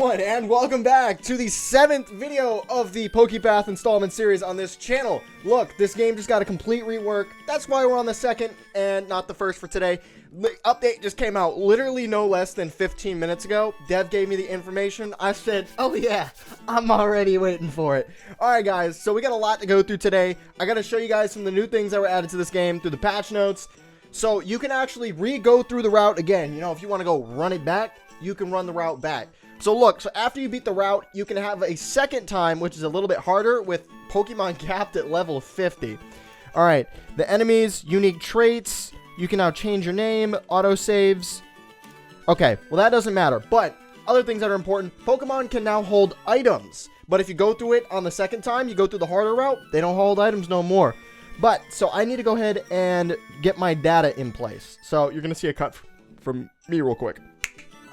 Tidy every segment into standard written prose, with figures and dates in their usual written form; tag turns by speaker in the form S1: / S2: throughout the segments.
S1: everyone, and welcome back to the 7th video of the PokePath installment series on this channel. Look, this game just got a complete rework. That's why we're on the 2nd and not the 1st for today. The update just came out literally no less than 15 minutes ago. Dev gave me the information. I said, oh yeah, I'm already waiting for it. Alright guys, so we got a lot to go through today. I gotta show you guys some of the new things that were added to this game through the patch notes. So you can actually re-go through the route again. You know, if you want to go run it back, you can run the route back. So look, so after you beat the route, you can have a second time, which is a little bit harder, with Pokemon capped at level 50. Alright, the enemies, unique traits, you can now change your name, autosaves. Okay, well that doesn't matter, but other things that are important, Pokemon can now hold items. But if you go through it on the second time, you go through the harder route, they don't hold items no more. But, so I need to go ahead and get my data in place. So you're going to see a cut from me real quick.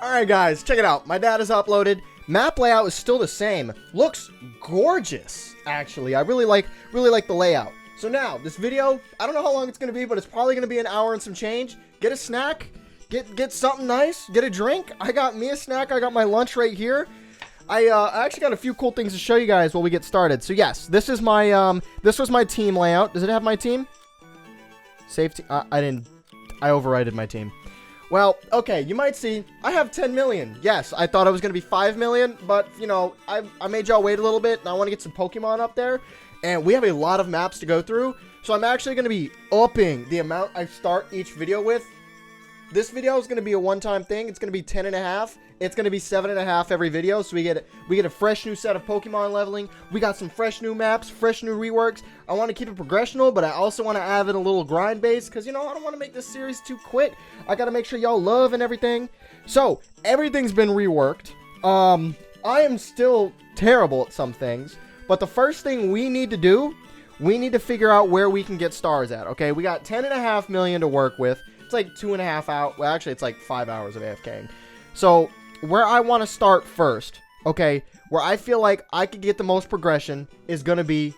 S1: Alright guys, check it out. My data's uploaded. Map layout is still the same. Looks gorgeous, actually. I really like the layout. So now, this video, I don't know how long it's going to be, but it's probably going to be an hour and some change. Get a snack. Get something nice. Get a drink. I got me a snack. I got my lunch right here. I actually got a few cool things to show you guys while we get started. So yes, this is my this was my team layout. Does it have my team? Safety. I overrided my team. Well, okay, you might see I have 10 million. Yes, I thought it was gonna be 5 million, but you know, I made y'all wait a little bit, and I want to get some Pokemon up there, and we have a lot of maps to go through. So I'm actually gonna be upping the amount I start each video with. This video is going to be a one-time thing. It's going to be 10.5. It's going to be 7.5 every video. So we get a fresh new set of Pokemon leveling. We got some fresh new maps, fresh new reworks. I want to keep it progressional, but I also want to add in a little grind base because, you know, I don't want to make this series too quick. I got to make sure y'all love and everything. So everything's been reworked. I am still terrible at some things, but the first thing we need to do, we need to figure out where we can get stars at. Okay, we got 10.5 million to work with. It's like 2.5 hours. Well, actually, it's like 5 hours of AFKing. So, where I want to start first, okay, where I feel like I could get the most progression is going to be...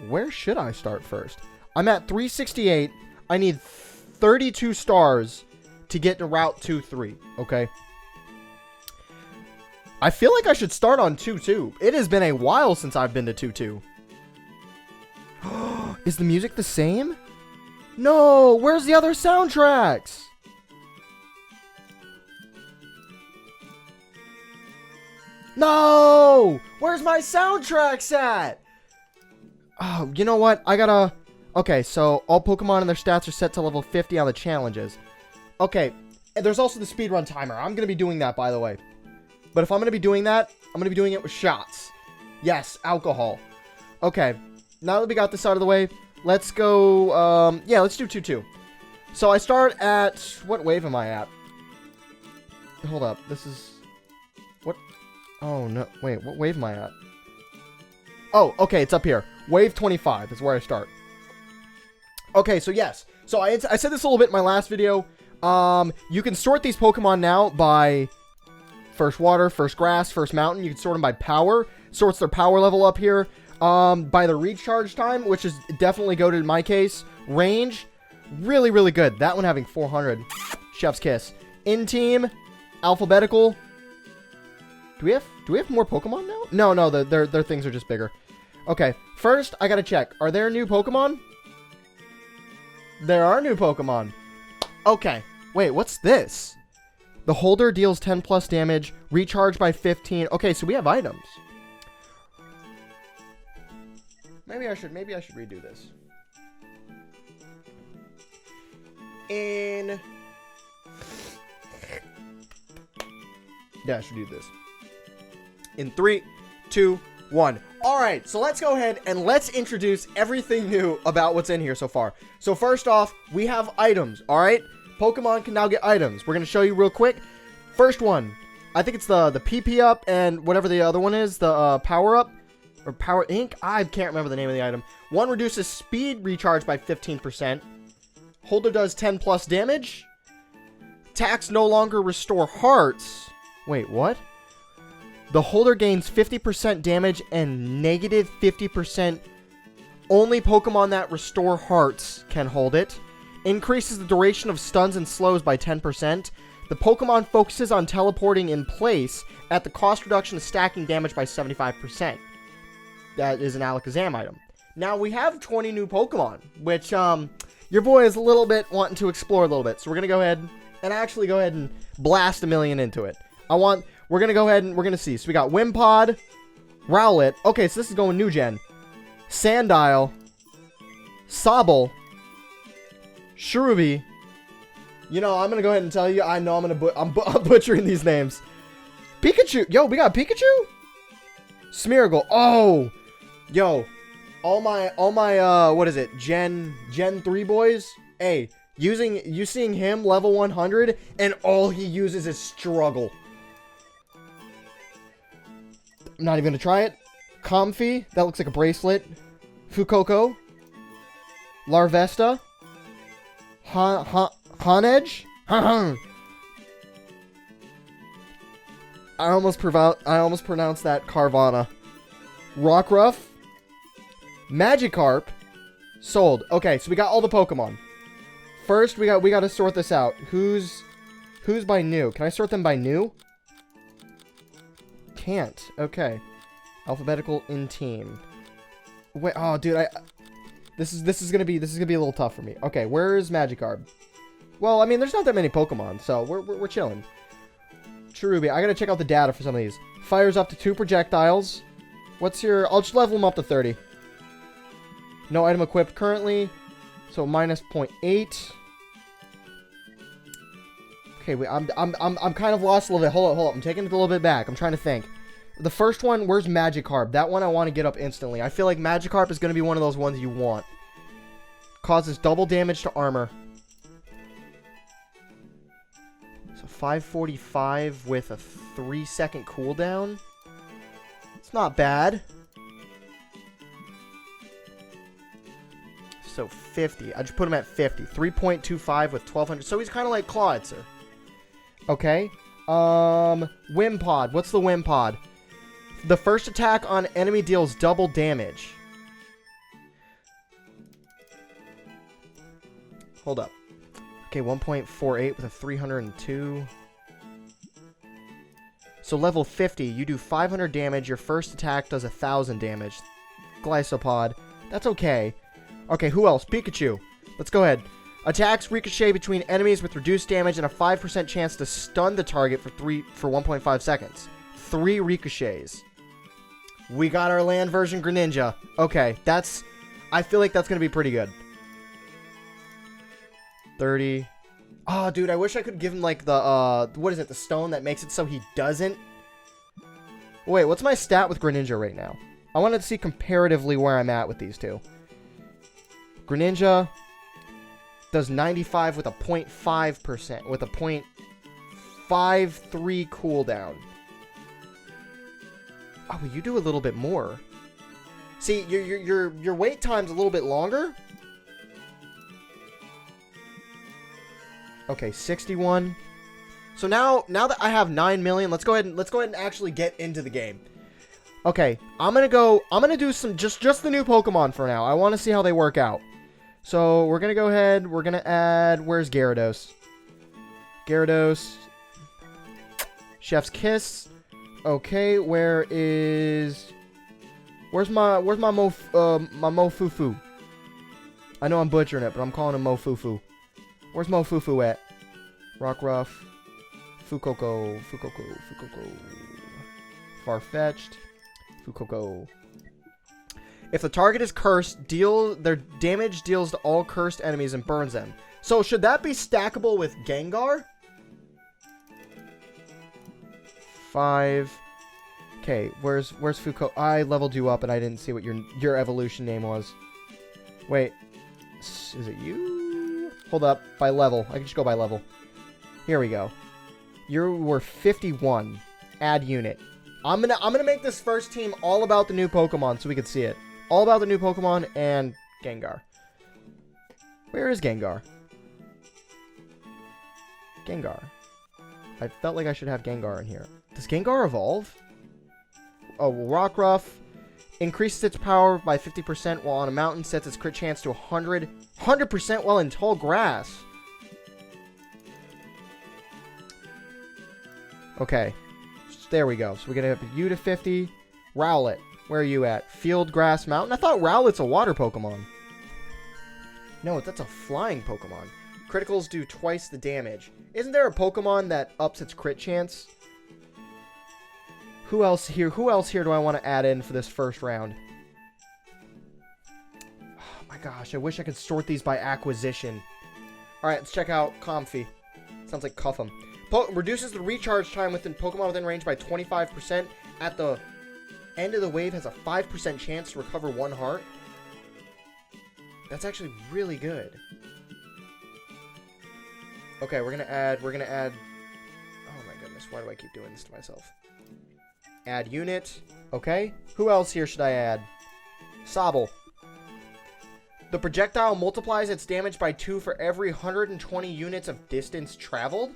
S1: Where should I start first? I'm at 368. I need 32 stars to get to Route 2-3, okay? I feel like I should start on 2-2. It has been a while since I've been to 2-2. Is the music the same? No, where's the other soundtracks? No! Where's my soundtracks at? Oh, you know what? I gotta... Okay, so all Pokemon and their stats are set to level 50 on the challenges. Okay, and there's also the speedrun timer. I'm gonna be doing that, by the way. But if I'm gonna be doing that, I'm gonna be doing it with shots. Yes, alcohol. Okay, now that we got this out of the way... Let's go, yeah, let's do 2-2. So I start at, what wave am I at? Hold up, this is, what? Oh, no, wait, what wave am I at? Oh, okay, it's up here. Wave 25 is where I start. Okay, so yes. So I said this a little bit in my last video. You can sort these Pokemon now by first water, first grass, first mountain. You can sort them by power. Sorts their power level up here. By the recharge time, which is definitely goated in my case. Range, really, really good. That one having 400. Chef's kiss. In team, alphabetical. Do we have more Pokemon now? No, their things are just bigger. Okay, first I gotta check. Are there new Pokemon? There are new Pokemon. Okay, wait, what's this? The holder deals 10 plus damage, recharge by 15. Okay, so we have items. Maybe I should redo this. Yeah, I should do this. In 3, 2, 1. Alright, so let's go ahead and let's introduce everything new about what's in here so far. So first off, we have items, alright? Pokemon can now get items. We're going to show you real quick. First one, I think it's the PP up and whatever the other one is, the power up. Or Power Ink? I can't remember the name of the item. One reduces speed recharge by 15%. Holder does 10 plus damage. Attacks no longer restore hearts. Wait, what? The holder gains 50% damage and negative 50%. Only Pokemon that restore hearts can hold it. Increases the duration of stuns and slows by 10%. The Pokemon focuses on teleporting in place at the cost reduction of stacking damage by 75%. That is an Alakazam item. Now, we have 20 new Pokemon, which your boy is a little bit wanting to explore a little bit. So we're going to go ahead and actually go ahead and blast a million into it. We're going to go ahead and we're going to see. So we got Wimpod, Rowlet. Okay, so this is going new gen. Sandile, Sobble, Cherubi. You know, I'm going to go ahead and tell you, I know I'm butchering these names. Pikachu. Yo, we got Pikachu? Smeargle. Oh. Yo. All my what is it? Gen 3 boys? Hey, you seeing him level 100 and all he uses is struggle. I'm not even going to try it. Comfy. That looks like a bracelet. Fuecoco. Larvesta. Honedge? I almost pronounced that Carvana. Rockruff. Magikarp. Sold. Okay, so we got all the Pokemon. First, we got to sort this out. Who's by new? Can I sort them by new? Can't. Okay. Alphabetical in team. Wait, oh dude, this is gonna be a little tough for me. Okay, where's Magikarp? Well, I mean, there's not that many Pokemon, so we're chilling. Cherubi, I gotta check out the data for some of these. Fires up to 2 projectiles. What's your... I'll just level them up to 30. No item equipped currently. So minus 0.8. Okay, wait, I'm kind of lost a little bit. Hold up. I'm taking it a little bit back. I'm trying to think. The first one, where's Magikarp? That one I want to get up instantly. I feel like Magikarp is going to be one of those ones you want. Causes double damage to armor. So 545 with a 3-second cooldown. It's not bad. So 50. I just put him at 50. 3.25 with 1200. So he's kind of like Clawitzer. Okay. Wimpod. What's the Wimpod? The first attack on enemy deals double damage. Hold up. Okay, 1.48 with a 302. So level 50, you do 500 damage. Your first attack does 1,000 damage. Glycopod. That's okay. Okay, who else? Pikachu. Let's go ahead. Attacks ricochet between enemies with reduced damage and a 5% chance to stun the target for 1.5 seconds. 3 ricochets. We got our land version Greninja. Okay, I feel like that's going to be pretty good. 30. Oh, dude, I wish I could give him, like, the, what is it? The stone that makes it so he doesn't. Wait, what's my stat with Greninja right now? I wanted to see comparatively where I'm at with these two. Greninja does 95 with a 0.5%, with a 0.53 cooldown. Oh, you do a little bit more. See, your wait time's a little bit longer. Okay, 61. So now that I have 9 million, let's go ahead and actually get into the game. Okay, I'm gonna do some just the new Pokemon for now. I want to see how they work out. So we're gonna go ahead. We're gonna add. Where's Gyarados? Gyarados. Chef's Kiss. Okay, where's my Mofufu? I know I'm butchering it, but I'm calling him Mofufu. Where's Mofufu at? Rockruff. Fuecoco. Farfetch'd. Fuecoco. If the target is cursed, their damage deals to all cursed enemies and burns them. So should that be stackable with Gengar? 5. Okay, where's Fuecoco? I leveled you up and I didn't see what your evolution name was. Wait, is it you? Hold up, by level. I can just go by level. Here we go. You were 51. Add unit. I'm gonna make this first team all about the new Pokemon so we can see it. All about the new Pokemon and Gengar. Where is Gengar? Gengar. I felt like I should have Gengar in here. Does Gengar evolve? Oh, Rockruff increases its power by 50% while on a mountain, sets its crit chance to 100% while in tall grass. Okay. There we go. So we're going to have you to 50. Rowlet. Where are you at? Field Grass Mountain? I thought Rowlet's a water Pokemon. No, that's a flying Pokemon. Criticals do twice the damage. Isn't there a Pokemon that ups its crit chance? Who else here do I want to add in for this first round? Oh my gosh, I wish I could sort these by acquisition. Alright, let's check out Comfy. Sounds like Cuff'em. Reduces the recharge time within Pokemon within range by 25%. At the end of the wave has a 5% chance to recover 1 heart. That's actually really good. Okay, we're gonna add, oh my goodness, why do I keep doing this to myself? Add unit. Okay. Who else here should I add? Sobble. The projectile multiplies its damage by 2 for every 120 units of distance traveled?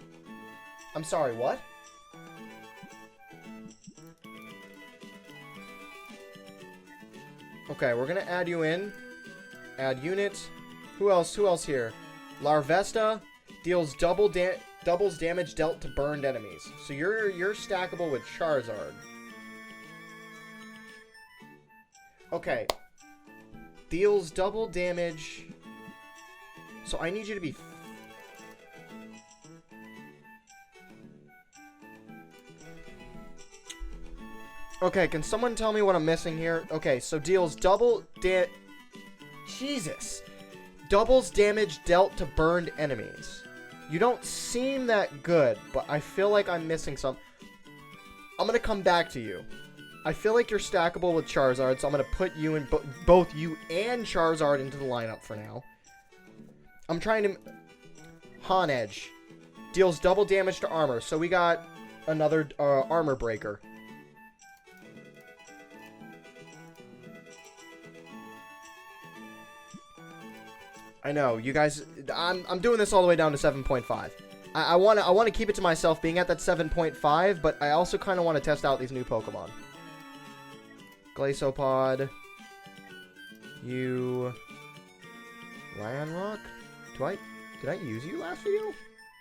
S1: I'm sorry, what? Okay, we're gonna add you in. Add unit. Who else here? Larvesta deals doubles damage dealt to burned enemies. So you're stackable with Charizard. Okay. Deals double damage. So I need you to be... Okay, can someone tell me what I'm missing here? Okay, so deals Jesus. Doubles damage dealt to burned enemies. You don't seem that good, but I feel like I'm missing some. I'm going to come back to you. I feel like you're stackable with Charizard, so I'm going to put you in both you and Charizard into the lineup for now. I'm trying to... Honedge. Deals double damage to armor, so we got another armor breaker. I know, you guys, I'm doing this all the way down to 7.5. I want to keep it to myself being at that 7.5, but I also kind of want to test out these new Pokemon. Glaciopod. You. Lionrock? Did I use you last video?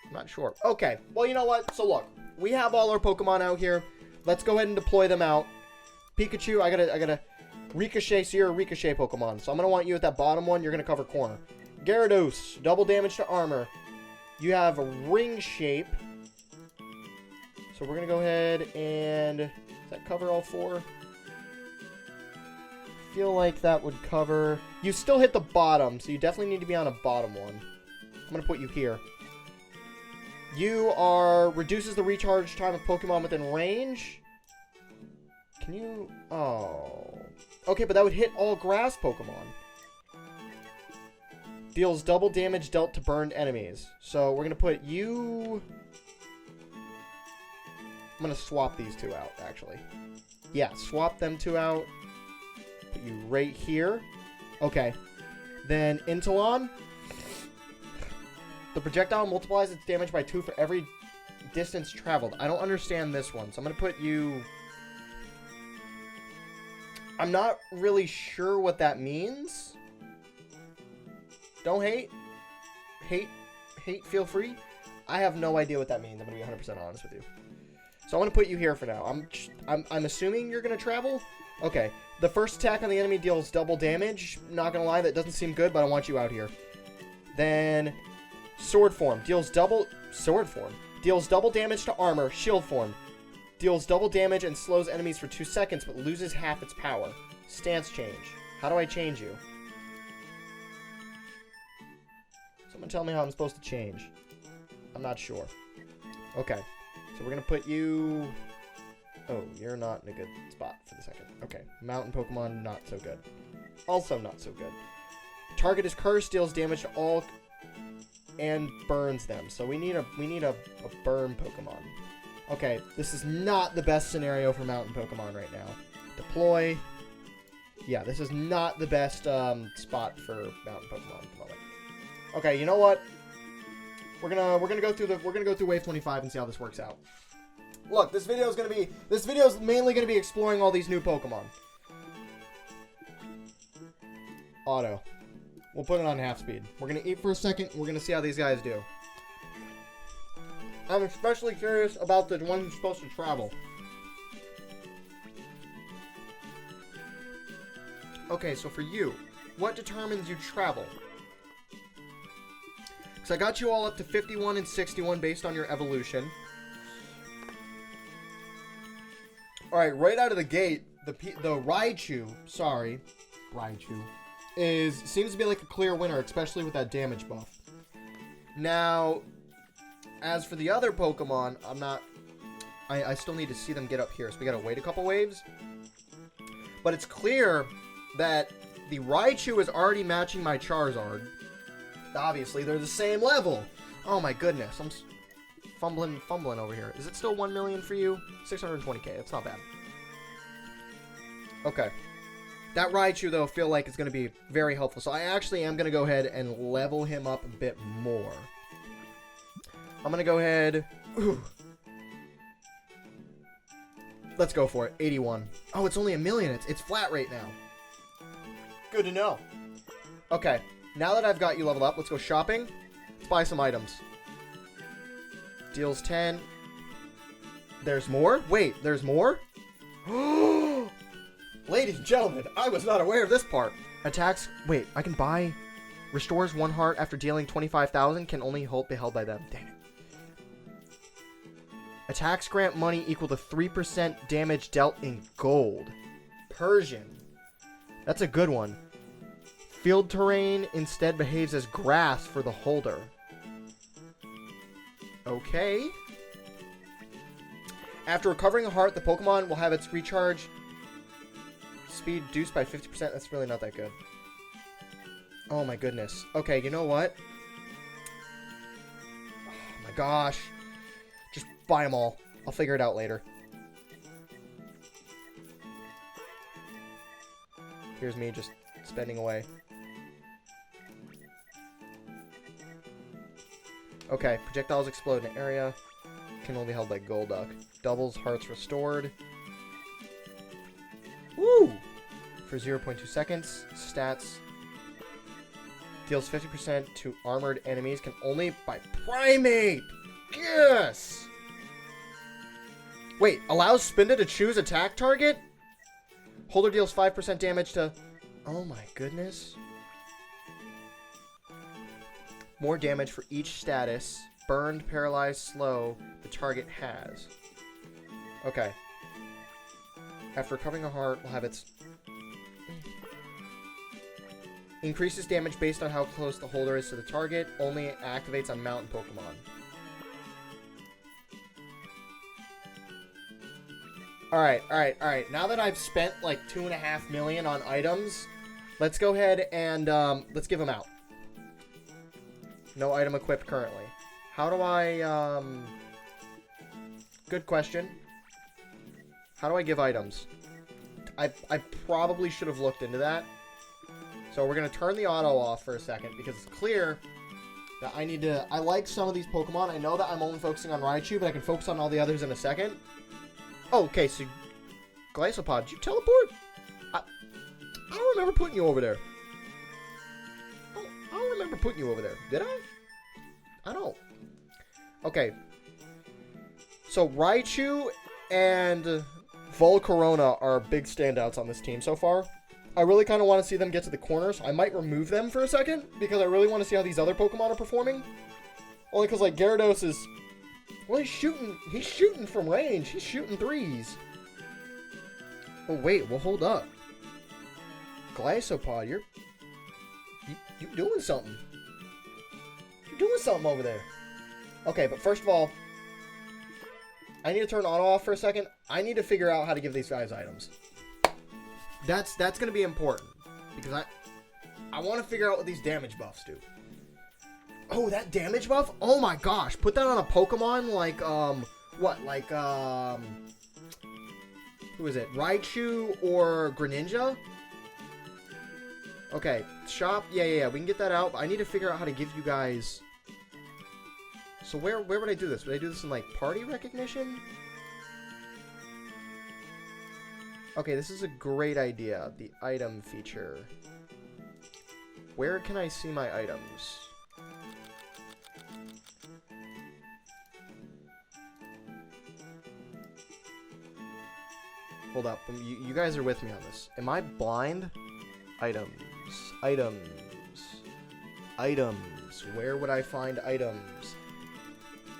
S1: I'm not sure. Okay, well, you know what? So look, we have all our Pokemon out here. Let's go ahead and deploy them out. Pikachu, I gotta Ricochet, so you're a Ricochet Pokemon. So I'm gonna want you at that bottom one. You're gonna cover corner. Gyarados, double damage to armor. You have a ring shape. So we're gonna go ahead and... Does that cover all 4? I feel like that would cover... You still hit the bottom, so you definitely need to be on a bottom one. I'm gonna put you here. You are... Reduces the recharge time of Pokemon within range. Can you... Oh... Okay, but that would hit all grass Pokemon. Deals double damage dealt to burned enemies. So we're going to put you... I'm going to swap these 2 out, actually. Yeah, swap them 2 out. Put you right here. Okay. Then Intolon. The projectile multiplies its damage by 2 for every distance traveled. I don't understand this one, so I'm going to put you... I'm not really sure what that means. Don't hate. Hate, feel free. I have no idea what that means. I'm going to be 100% honest with you. So I'm going to put you here for now. I'm assuming you're going to travel. Okay. The first attack on the enemy deals double damage. Not going to lie, that doesn't seem good, but I want you out here. Then Sword Form. Deals double damage to armor. Shield Form. Deals double damage and slows enemies for 2 seconds, but loses half its power. Stance change. How do I change you? Someone tell me how I'm supposed to change. I'm not sure. Okay. So we're going to put you... Oh, you're not in a good spot for the second. Okay. Mountain Pokemon, not so good. Also not so good. Target is cursed, deals damage to all and burns them. So we need a burn Pokemon. Okay, this is not the best scenario for mountain Pokemon right now. Deploy. Yeah, this is not the best spot for mountain Pokemon at the moment. Okay, you know what? We're gonna go through wave 25 and see how this works out. Look, this video is mainly gonna be exploring all these new Pokemon. Auto. We'll put it on half speed. We're gonna eat for a second. We're gonna see how these guys do. I'm especially curious about the one who's supposed to travel. Okay, so for you, what determines you travel? Because I got you all up to 51 and 61 based on your evolution. Alright, right out of the gate, the Raichu, seems to be like a clear winner, especially with that damage buff. Now, as for the other Pokemon, I still need to see them get up here, so we gotta wait a couple waves. But it's clear that the Raichu is already matching my Charizard. Obviously, they're the same level. Oh my goodness, I'm fumbling over here. Is it still 1 million for you? 620k, that's not bad. Okay. That Raichu, though, I feel like is going to be very helpful. So I actually am going to go ahead and level him up a bit more. I'm going to go ahead... Ooh. Let's go for it. 81. Oh, it's only 1 million. It's flat right now. Good to know. Okay. Now that I've got you leveled up, let's go shopping. Let's buy some items. Deals 10. There's more? Wait, there's more? Ladies and gentlemen, I was not aware of this part. Attacks... Wait, I can buy... Restores 1 heart after dealing 25,000. Can only be held by them. Dang it. Attacks grant money equal to 3% damage dealt in gold. Persian. That's a good one. Field terrain instead behaves as grass for the holder. Okay. After recovering a heart, the Pokemon will have its recharge speed reduced by 50%. That's really not that good. Oh my goodness. Okay, you know what? Oh my gosh. Just buy them all. I'll figure it out later. Here's me just spending away. Okay, projectiles explode in an area. Can only be held by Golduck. Doubles hearts restored. Woo! For 0.2 seconds. Stats. Deals 50% to armored enemies. Can only by Primate! Yes! Wait, allows Spinda to choose attack target? Holder deals 5% damage to... Oh my goodness. More damage for each status. Burned, paralyzed, slow the target has. Okay. After recovering a heart, we'll have its... Increases damage based on how close the holder is to the target. Only activates on mountain Pokemon. Alright. Now that I've spent like 2.5 million on items, let's go ahead and let's give them out. No item equipped currently. How do I, Good question. How do I give items? I probably should have looked into that. So we're going to turn the auto off for a second because it's clear that I like some of these Pokemon. I know that I'm only focusing on Raichu, but I can focus on all the others in a second. Oh, okay, so Glycopod, did you teleport? I don't remember putting you over there. I don't remember putting you over there. Did I? I don't. Okay. So Raichu and Volcarona are big standouts on this team so far. I really kind of want to see them get to the corner, so I might remove them for a second, because I really want to see how these other Pokemon are performing. Only because, like, Gyarados is... Well, he's shooting from range. He's shooting threes. Oh, wait. Well, hold up. Glycopod, you're doing something. You're doing something over there. Okay, but first of all, I need to turn auto off for a second. I need to figure out how to give these guys items. That's going to be important, because I want to figure out what these damage buffs do. Oh, that damage buff? Oh my gosh. Put that on a Pokemon like, what? Like, who is it? Raichu or Greninja? Okay, shop. Yeah. We can get that out. But I need to figure out how to give you guys... So where would I do this? Would I do this in, like, party recognition? Okay, this is a great idea. The item feature. Where can I see my items? Hold up. You guys are with me on this. Am I blind? Items. Items. Items. Where would I find items?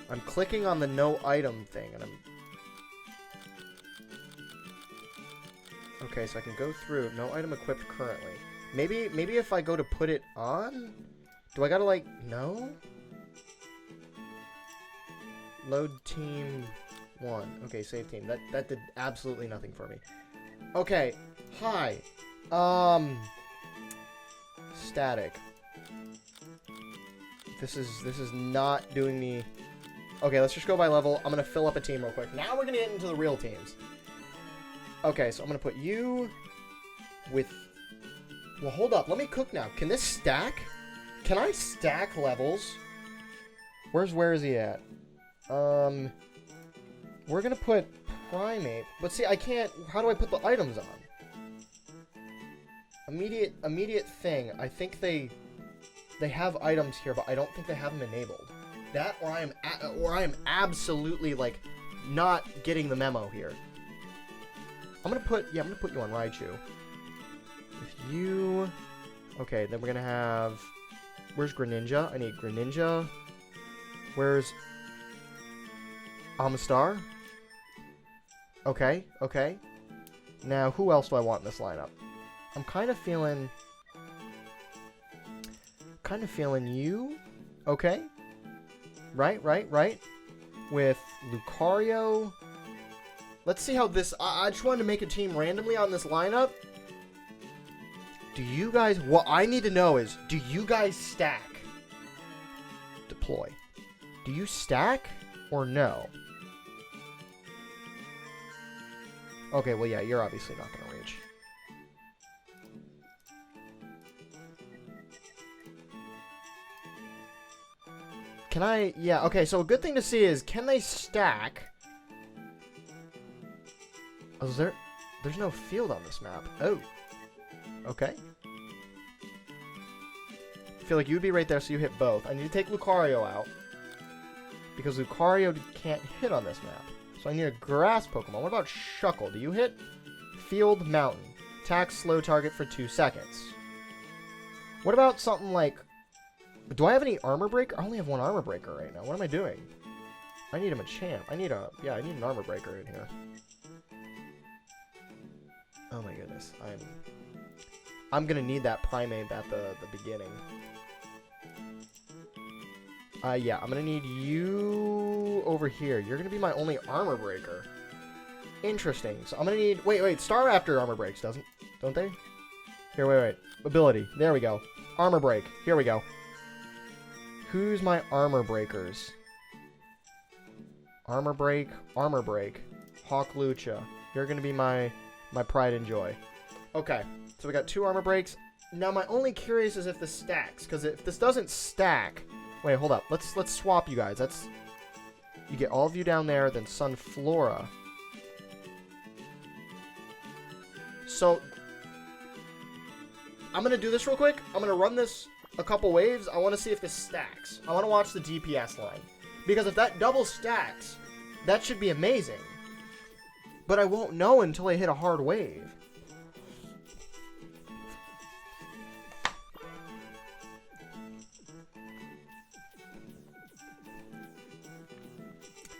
S1: I'm clicking on the no item thing, and I'm... Okay, so I can go through. No item equipped currently. Maybe if I go to put it on? Do I gotta, like... No? Load team 1. Okay, save team. That did absolutely nothing for me. Okay. Hi. Static. This is not doing me... Okay, let's just go by level. I'm gonna fill up a team real quick. Now we're gonna get into the real teams. Okay, so I'm gonna put you with... Well, hold up. Let me cook now. Can this stack? Can I stack levels? Where is he at? We're gonna put primate. But see, I can't... How do I put the items on? Immediate thing. I think they have items here, but I don't think they have them enabled. That or I am absolutely like not getting the memo here. I'm gonna put you on Raichu. If you okay, then we're gonna have where's Greninja? I need Greninja. Where's Amistar? Okay. Now who else do I want in this lineup? I'm kind of feeling you. Okay. Right. With Lucario. Let's see how this... I just wanted to make a team randomly on this lineup. Do you guys... What I need to know is, do you guys stack? Deploy. Do you stack or no? Okay, well, yeah, you're obviously not going to reach. Can I... Yeah, okay, so a good thing to see is, can they stack? Oh, there's no field on this map. Oh. Okay. I feel like you'd be right there, so you hit both. I need to take Lucario out. Because Lucario can't hit on this map. So I need a grass Pokemon. What about Shuckle? Do you hit? Field, mountain. Attack, slow target for 2 seconds. What about something like... Do I have any armor breaker? I only have one armor breaker right now. What am I doing? I need a Machamp. I need an armor breaker in here. Oh my goodness. I'm gonna need that primate at the beginning. Yeah, I'm gonna need you over here. You're gonna be my only armor breaker. Interesting. So I'm gonna need... Wait. Staraptor armor breaks, don't they? Here, wait. Ability. There we go. Armor break. Here we go. Who's my armor breakers? Armor break. Hawk Lucha. You're gonna be my pride and joy. Okay, so we got 2 armor breaks. Now my only curious is if this stacks, because if this doesn't stack... Wait, hold up. Let's swap you guys. You get all of you down there, then Sunflora. So I'm gonna do this real quick. I'm gonna run this a couple waves. I want to see if this stacks. I want to watch the DPS line. Because if that double stacks, that should be amazing. But I won't know until I hit a hard wave.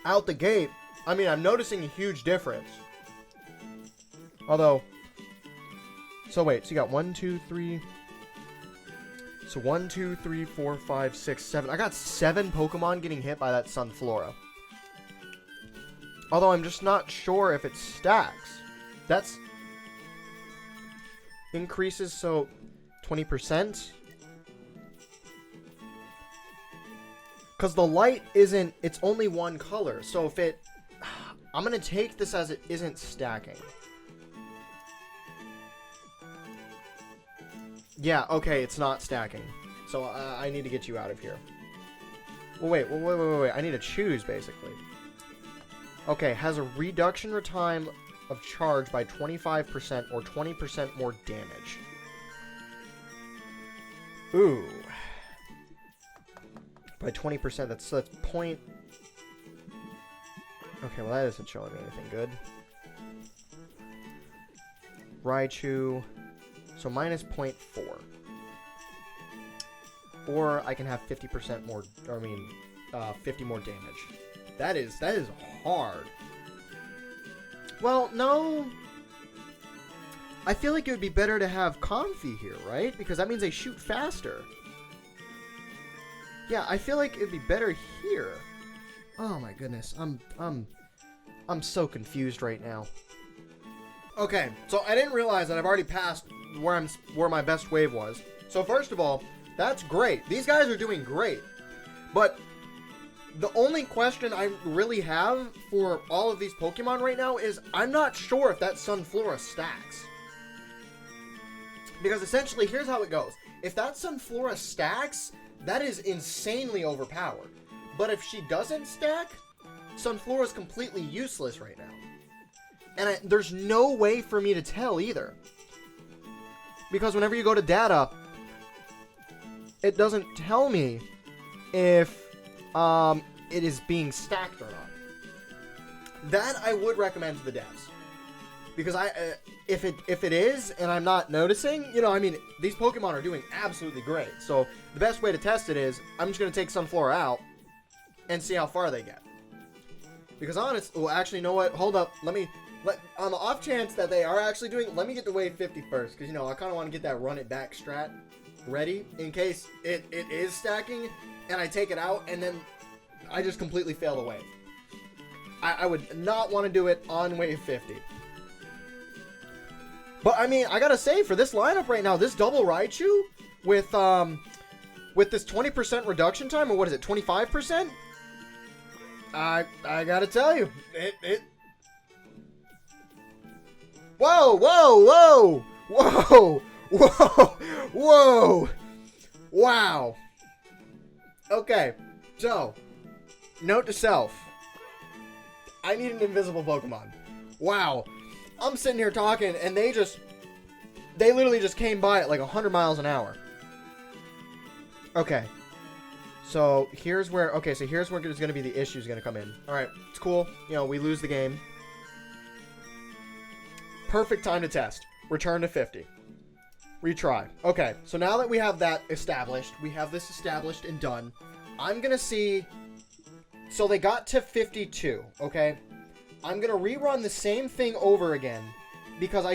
S1: Out the gate, I mean, I'm noticing a huge difference. Although, so wait, so you got 1, 2, 3... So 1, 2, 3, 4, 5, 6, 7. I got 7 Pokemon getting hit by that Sunflora. Although I'm just not sure if it stacks. That's... Increases, so 20%. Because the light isn't... It's only one color. So if it... I'm going to take this as it isn't stacking. Yeah, okay, it's not stacking. So I need to get you out of here. Well, wait. I need to choose, basically. Okay, has a reduction in time of charge by 25% or 20% more damage. Ooh. By 20%, that's point... Okay, well that isn't showing me anything good. Raichu. So minus 0.4. Or I can have 50% more, or I mean, 50 more damage. That is hard. Well, no. I feel like it would be better to have Comfy here, right? Because that means they shoot faster. Yeah, I feel like it'd be better here. Oh my goodness, I'm so confused right now. Okay, so I didn't realize that I've already passed where my best wave was. So first of all, that's great. These guys are doing great. But the only question I really have for all of these Pokemon right now is I'm not sure if that Sunflora stacks. Because essentially, here's how it goes. If that Sunflora stacks, that is insanely overpowered. But if she doesn't stack, Sunflora is completely useless right now. And there's no way for me to tell either. Because whenever you go to data, it doesn't tell me if it is being stacked or not. That I would recommend to the devs. Because if it is, and I'm not noticing, you know, I mean, these Pokemon are doing absolutely great. So the best way to test it is, I'm just going to take Sunflora out and see how far they get. Because well, actually, you know what? Hold up. On the off chance that they are actually doing, let me get to wave 50 first. Because, you know, I kind of want to get that run it back strat ready in case it is stacking and I take it out and then I just completely fail the wave. I would not want to do it on wave 50. But, I mean, I gotta say, for this lineup right now, this double Raichu with this 20% reduction time, or what is it, 25%? I gotta tell you, Whoa, whoa, whoa! Whoa! Whoa! Whoa! Wow! Okay, so, note to self. I need an invisible Pokemon. Wow. I'm sitting here talking, and they literally just came by at like 100 miles an hour. Okay. So, here's where there's going to be the issues going to come in. Alright, it's cool. You know, we lose the game. Perfect time to test. Return to 50. Retry. Okay, so now that we have that established, we have this established and done, I'm going to see... So, they got to 52, okay? I'm going to rerun the same thing over again because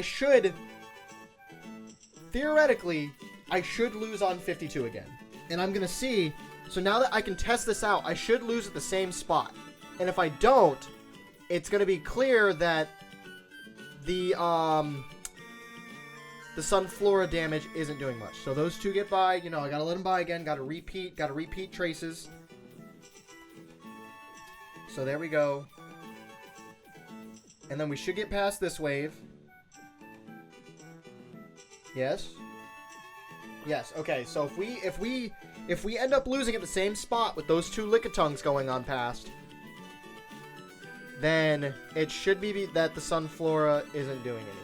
S1: theoretically, I should lose on 52 again. And I'm going to see, so now that I can test this out, I should lose at the same spot. And if I don't, it's going to be clear that the Sunflora damage isn't doing much. So those two get by, you know, I got to let them by again, got to repeat traces. So there we go. And then we should get past this wave. Yes. Yes. Okay. So if we end up losing at the same spot with those two Lickitungs going on past, then it should be that the Sunflora isn't doing anything.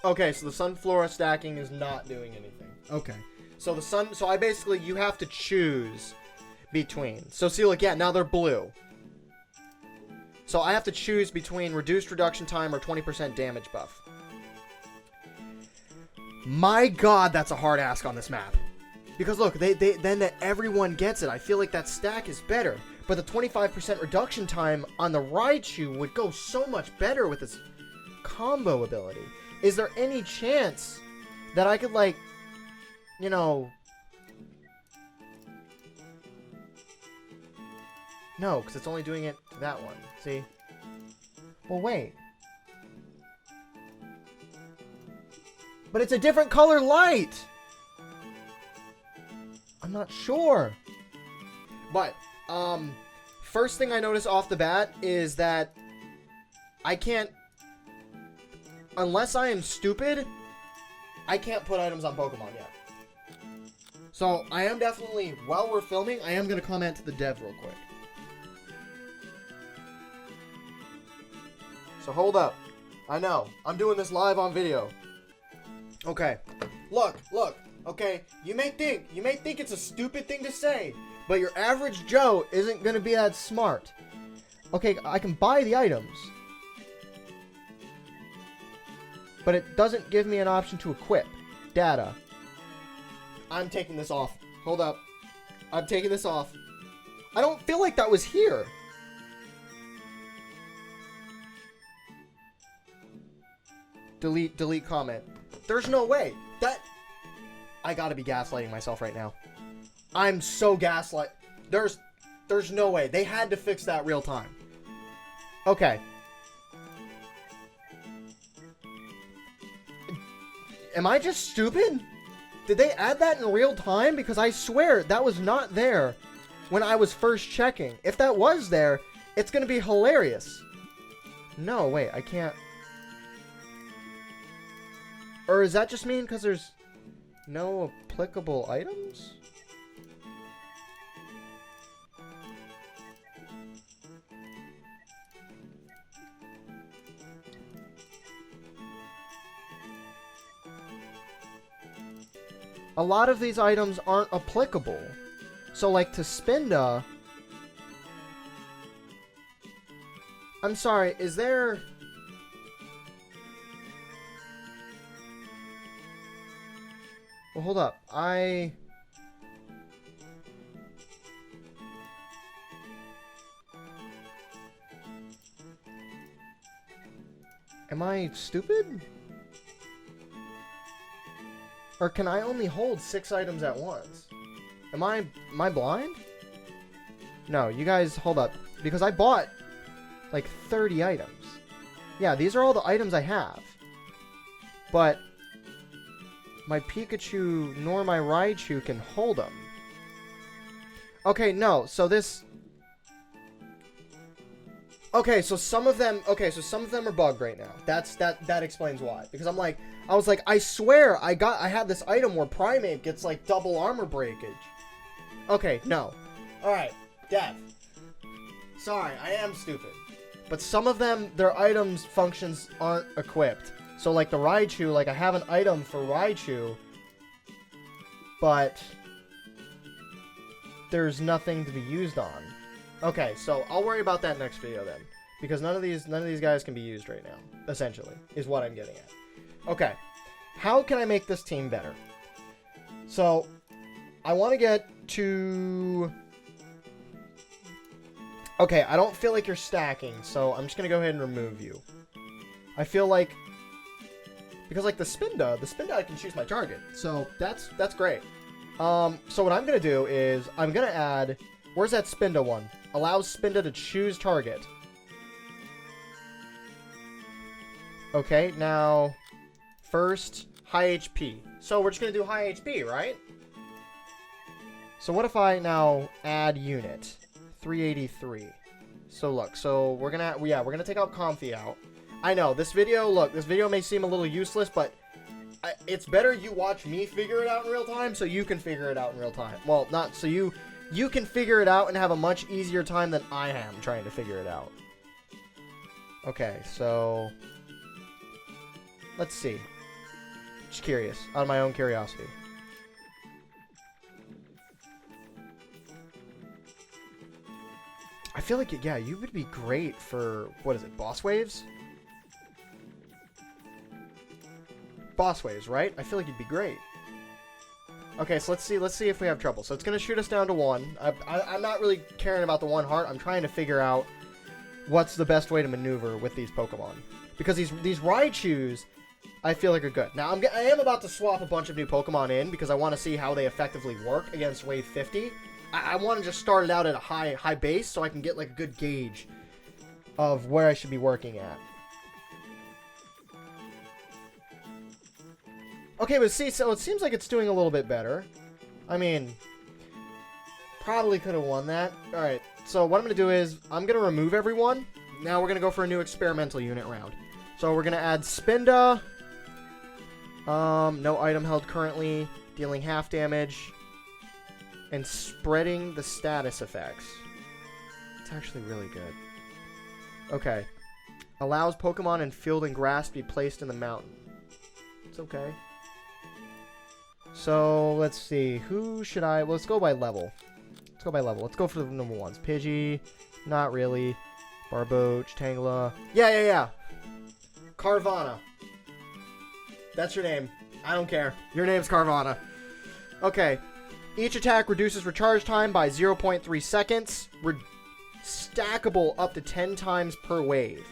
S1: Okay. So the Sunflora stacking is not doing anything. Okay. So you have to choose between. So see, look, yeah, now they're blue. So I have to choose between reduced reduction time or 20% damage buff. My God, that's a hard ask on this map. Because look, then that everyone gets it. I feel like that stack is better. But the 25% reduction time on the Raichu would go so much better with its combo ability. Is there any chance that I could, like, you know... No, because it's only doing it to that one. See? Well, wait. But it's a different color light! I'm not sure. But, first thing I notice off the bat is that I can't... Unless I am stupid, I can't put items on Pokemon yet. So, I am definitely, while we're filming, I am going to comment to the dev real quick. So, hold up. I know. I'm doing this live on video. Okay. Look. Okay. You may think it's a stupid thing to say, But your average Joe isn't going to be that smart. Okay, I can buy the items. But it doesn't give me an option to equip. Data. I'm taking this off. Hold up. I'm taking this off. I don't feel like that was here. Delete comment. There's no way. I gotta be gaslighting myself right now. I'm so gaslight. There's no way. They had to fix that real time. Okay. Am I just stupid? Did they add that in real time? Because I swear that was not there when I was first checking. If that was there, it's gonna be hilarious. No, wait, I can't. Or does that just mean because there's no applicable items? A lot of these items aren't applicable. So, like, to Spinda... I'm sorry, is there... Well, hold up. Am I stupid? Or can I only hold 6 items at once? Am I blind? No, you guys, hold up. Because I bought, like, 30 items. Yeah, these are all the items I have. But my Pikachu nor my Raichu can hold them. Okay, no, so this... Okay, so some of them are bugged right now. That explains why. Because I was like, I swear I had this item where Primate gets like double armor breakage. Okay, no. Alright, Dev. Sorry, I am stupid. But some of them, their items functions aren't equipped. So like the Raichu, like I have an item for Raichu, but there's nothing to be used on. Okay, so I'll worry about that next video then. Because none of these guys can be used right now, essentially, is what I'm getting at. Okay, how can I make this team better? So, I want to get to... Okay, I don't feel like you're stacking, so I'm just going to go ahead and remove you. I feel like... Because, like, the Spinda I can choose my target, so that's great. So what I'm going to do is, I'm going to add... Where's that Spinda one? Allows Spinda to choose target. Okay, now... First, high HP. So we're just going to do high HP, right? So what if I now add unit? 383. So look, so we're going to take out Comfy out. I know, this video may seem a little useless, but it's better you watch me figure it out in real time so you can figure it out in real time. Well, not so you can figure it out and have a much easier time than I am trying to figure it out. Okay, so... Let's see. Just curious, out of my own curiosity. I feel like, yeah, you would be great for, what is it, boss waves? Boss waves, right? I feel like you'd be great. Okay, so let's see if we have trouble. So it's going to shoot us down to 1. I'm not really caring about the 1 heart. I'm trying to figure out what's the best way to maneuver with these Pokemon. Because these Raichus, I feel like are good. Now, I am about to swap a bunch of new Pokemon in because I want to see how they effectively work against Wave 50. I want to just start it out at a high base so I can get like a good gauge of where I should be working at. Okay, but see, so it seems like it's doing a little bit better. I mean, probably could have won that. Alright, so what I'm going to do is, I'm going to remove everyone. Now we're going to go for a new experimental unit round. So we're going to add Spinda. No item held currently. Dealing half damage. And spreading the status effects. It's actually really good. Okay. Allows Pokemon in field and grass to be placed in the mountain. It's okay. So, let's see. Who should I... Let's go by level. Let's go by level. Let's go for the number ones. Pidgey. Not really. Barboach. Tangela. Yeah. Carvana. That's your name. I don't care. Your name's Carvana. Okay. Each attack reduces recharge time by 0.3 seconds. Stackable up to 10 times per wave.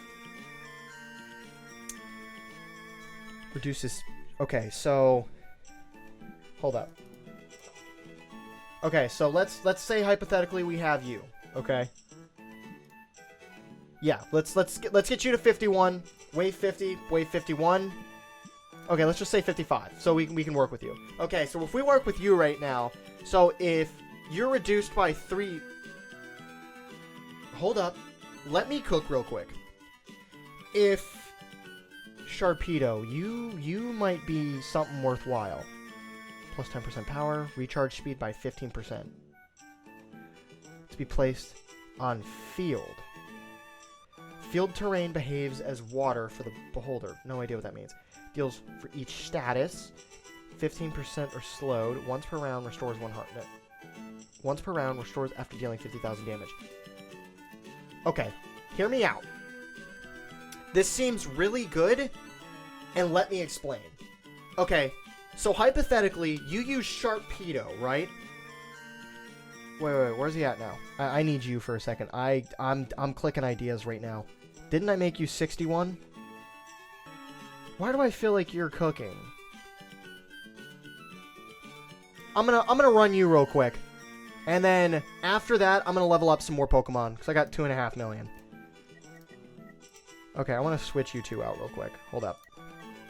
S1: Reduces... Okay, so... Hold up. Okay, so let's say hypothetically we have you. Okay? Yeah, let's get you to 51. Wave 50. Wave 51. Okay, let's just say 55. So we can work with you. Okay, so if we work with you right now... So if you're reduced by 3... Hold up. Let me cook real quick. If Sharpedo, you might be something worthwhile. Plus 10% power. Recharge speed by 15%. To be placed on field. Field terrain behaves as water for the beholder. No idea what that means. Deals for each status. 15% are slowed. Once per round, restores 1 heart. No. Once per round, restores after dealing 50,000 damage. Okay, hear me out. This seems really good, and let me explain. Okay, so hypothetically, you use Sharpedo, right? Wait, where's he at now? I need you for a second. I'm clicking ideas right now. Didn't I make you 61? Why do I feel like you're cooking? I'm gonna run you real quick. And then, after that, I'm going to level up some more Pokemon, because I got 2.5 million. Okay, I want to switch you two out real quick. Hold up.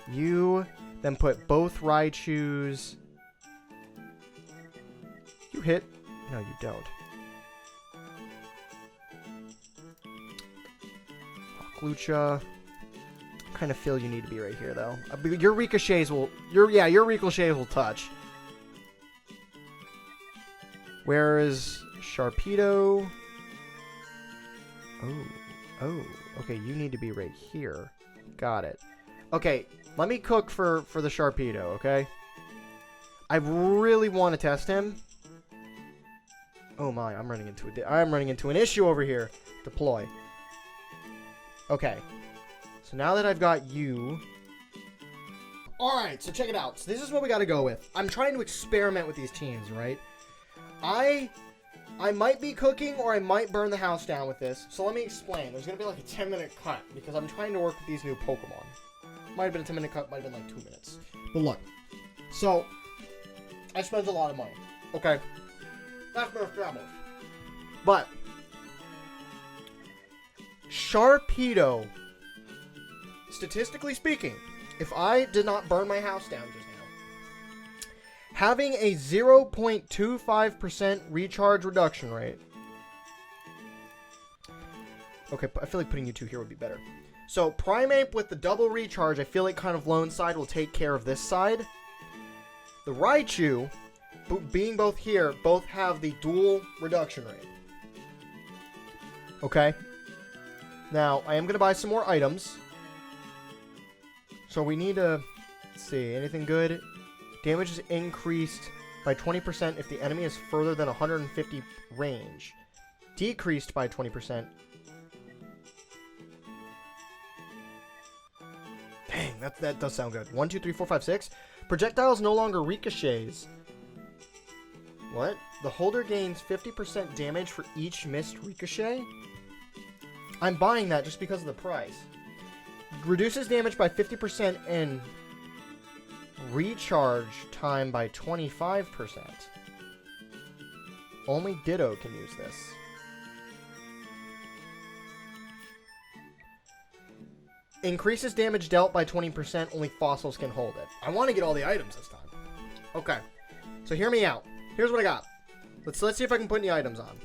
S1: You, then put both Raichus. You hit? No, you don't. Lucha. I kind of feel you need to be right here, though. Your ricochets will... your ricochets will touch. Where is Sharpedo? Oh, okay, you need to be right here. Got it. Okay, let me cook for the Sharpedo, okay? I really want to test him. Oh my, I'm running into an issue over here. Deploy. Okay. So now that I've got you... Alright, so check it out. So this is what we gotta go with. I'm trying to experiment with these teams, right? I might be cooking or I might burn the house down with this. So let me explain. There's going to be like a 10-minute cut because I'm trying to work with these new Pokemon. Might have been a 10-minute cut, might have been like 2 minutes. But look. So, I spent a lot of money. Okay? That's been established. But, Sharpedo, statistically speaking, if I did not burn my house down just now, having a 0.25% recharge reduction rate. Okay, I feel like putting you two here would be better. So, Primeape with the double recharge, I feel like kind of lone side will take care of this side. The Raichu, being both here, both have the dual reduction rate. Okay? Now, I am going to buy some more items. So, we need to... Let's see, anything good? Damage is increased by 20% if the enemy is further than 150 range. Decreased by 20%. Dang, that does sound good. 1, 2, 3, 4, 5, 6. Projectiles no longer ricochets. What? The holder gains 50% damage for each missed ricochet? I'm buying that just because of the price. Reduces damage by 50% and recharge time by 25%. Only Ditto can use this. Increases damage dealt by 20%. Only fossils can hold it. I want to get all the items this time. Okay. So hear me out. Here's what I got. Let's see if I can put any items on.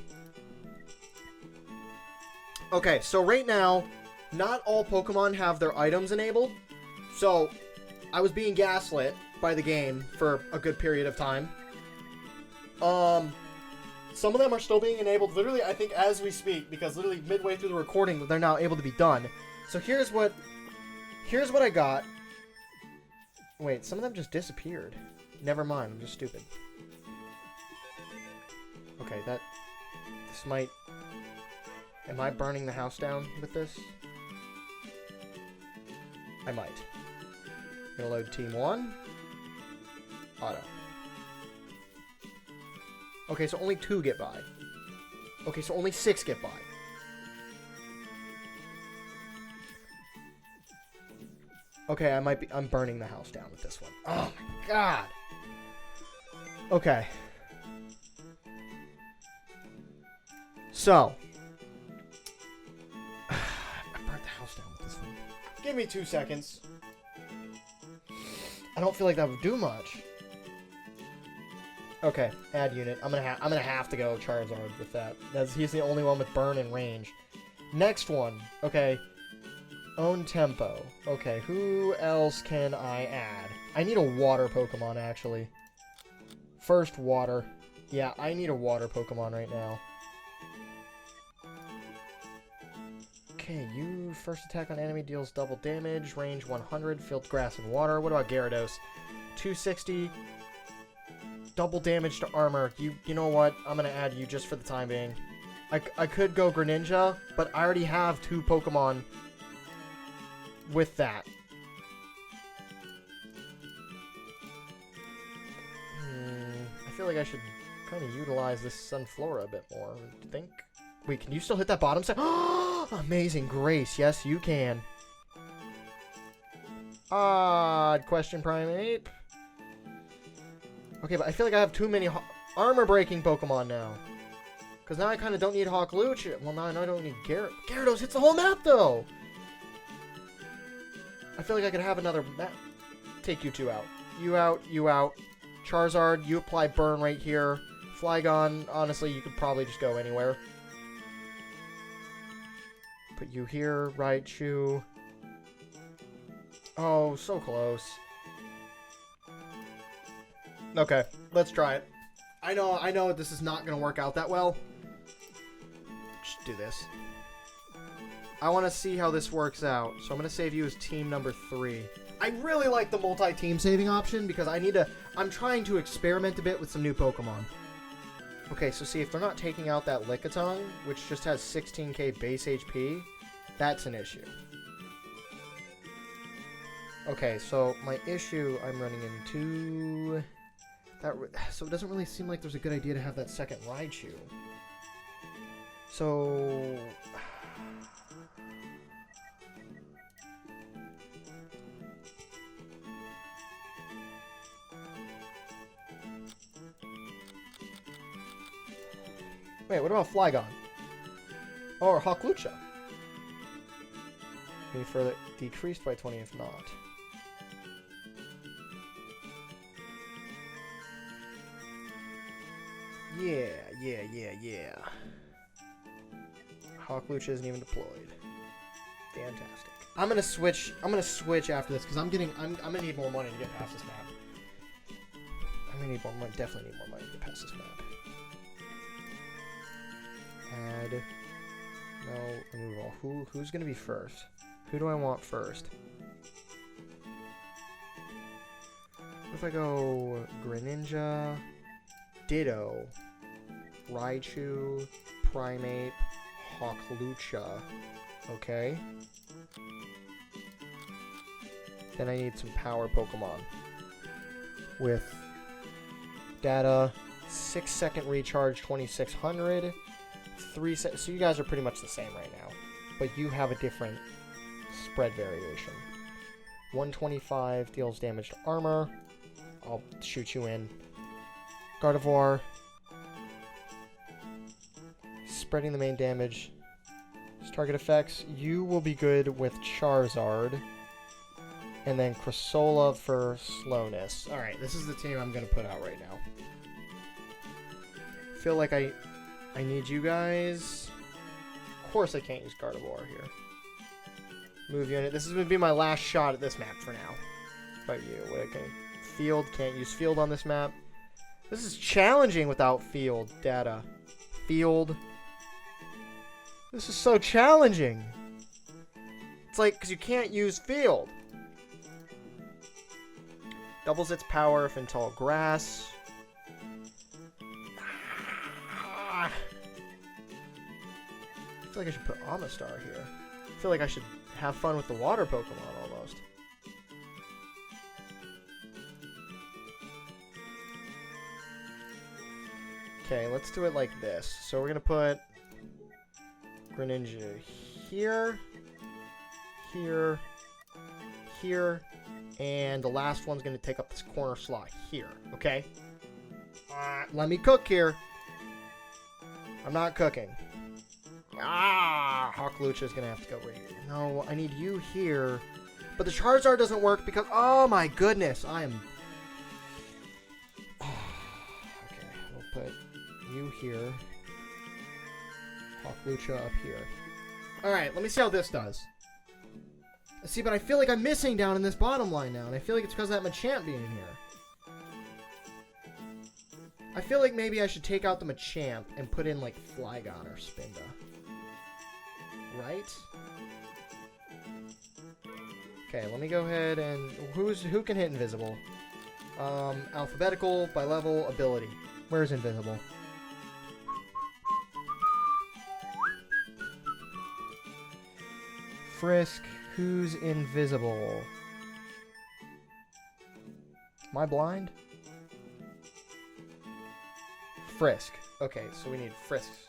S1: Okay, so right now, not all Pokemon have their items enabled. So, I was being gaslit by the game for a good period of time. Some of them are still being enabled, literally, I think, as we speak, because literally midway through the recording, they're now able to be done. So here's what I got. Wait, some of them just disappeared. Never mind, I'm just stupid. Okay, This might... Am I burning the house down with this? I might. Gonna load team 1. Auto. Okay, so only 2 get by. Okay, so only 6 get by. Okay, I'm burning the house down with this one. Oh my god. Okay. So. I burnt the house down with this one. Give me 2 seconds. I don't feel like that would do much. Okay, add unit. I'm gonna have to go Charizard with that. He's the only one with burn and range. Next one. Okay. Own tempo. Okay, who else can I add? I need a water Pokemon, actually. First, water. Yeah, I need a water Pokemon right now. Okay, you first attack on enemy deals double damage, range 100, field grass and water. What about Gyarados? 260, double damage to armor. You know what? I'm gonna add you just for the time being. I could go Greninja, but I already have 2 Pokemon with that. I feel like I should kind of utilize this Sunflora a bit more. I think. Wait, can you still hit that bottom side? Amazing Grace. Yes, you can. Odd question, Primeape. Okay, but I feel like I have too many armor-breaking Pokemon now. Because now I kind of don't need Hawklucha. Well, now I don't need Gyarados hits the whole map, though. I feel like I could have another map. Take you 2 out. You out, you out. Charizard, you apply burn right here. Flygon, honestly, you could probably just go anywhere. Put you here, Raichu. Oh, so close. Okay, let's try it. I know this is not going to work out that well. Just do this. I want to see how this works out, so I'm going to save you as team number 3. I really like the multi-team saving option because I'm trying to experiment a bit with some new Pokemon. Okay, so see, if they're not taking out that Lickitung, which just has 16k base HP, that's an issue. Okay, so my issue I'm running into... So it doesn't really seem like there's a good idea to have that second Raichu. So... Wait, what about Flygon? Or Hawklucha? Any further decreased by 20 if not. Yeah. Hawklucha isn't even deployed. Fantastic. I'm gonna switch after this because I'm gonna need more money to get past this map. I'm gonna need more money. Definitely need more money to get past this map. Add. No, remove all. Who's gonna be first? Who do I want first? What if I go Greninja, Ditto, Raichu, Primeape, Hawklucha. Okay. Then I need some power Pokemon. With data, 6-second recharge, 2600. 3 seconds. So you guys are pretty much the same right now. But you have a different spread variation. 125 deals damage to armor. I'll shoot you in. Gardevoir. Spreading the main damage. Target effects. You will be good with Charizard. And then Crasola for slowness. Alright, this is the team I'm going to put out right now. Feel like I need you guys. Of course I can't use Gardevoir here. Move unit. This is going to be my last shot at this map for now. But you, okay. Field. Can't use field on this map. This is challenging without field data. Field. This is so challenging. It's like, because you can't use field. Doubles its power if in tall grass. feel like I should put Amistar here. I feel like I should have fun with the water Pokemon almost. Okay, let's do it like this. So we're going to put Greninja here, here, here, and the last one's going to take up this corner slot here, okay? Let me cook here. I'm not cooking. Hawklucha's going to have to go right here. No, I need you here. But the Charizard doesn't work because, oh my goodness, I am... Okay, we'll put you here. Hawklucha up here. Alright, let me see how this does. See, but I feel like I'm missing down in this bottom line now, and I feel like it's because of that Machamp being here. I feel like maybe I should take out the Machamp and put in, like, Flygon or Spinda. Right? Okay, let me go ahead and... Who can hit Invisible? Alphabetical, by level, ability. Where's Invisible? Frisk, who's invisible? Am I blind? Frisk. Okay, so we need Frisks.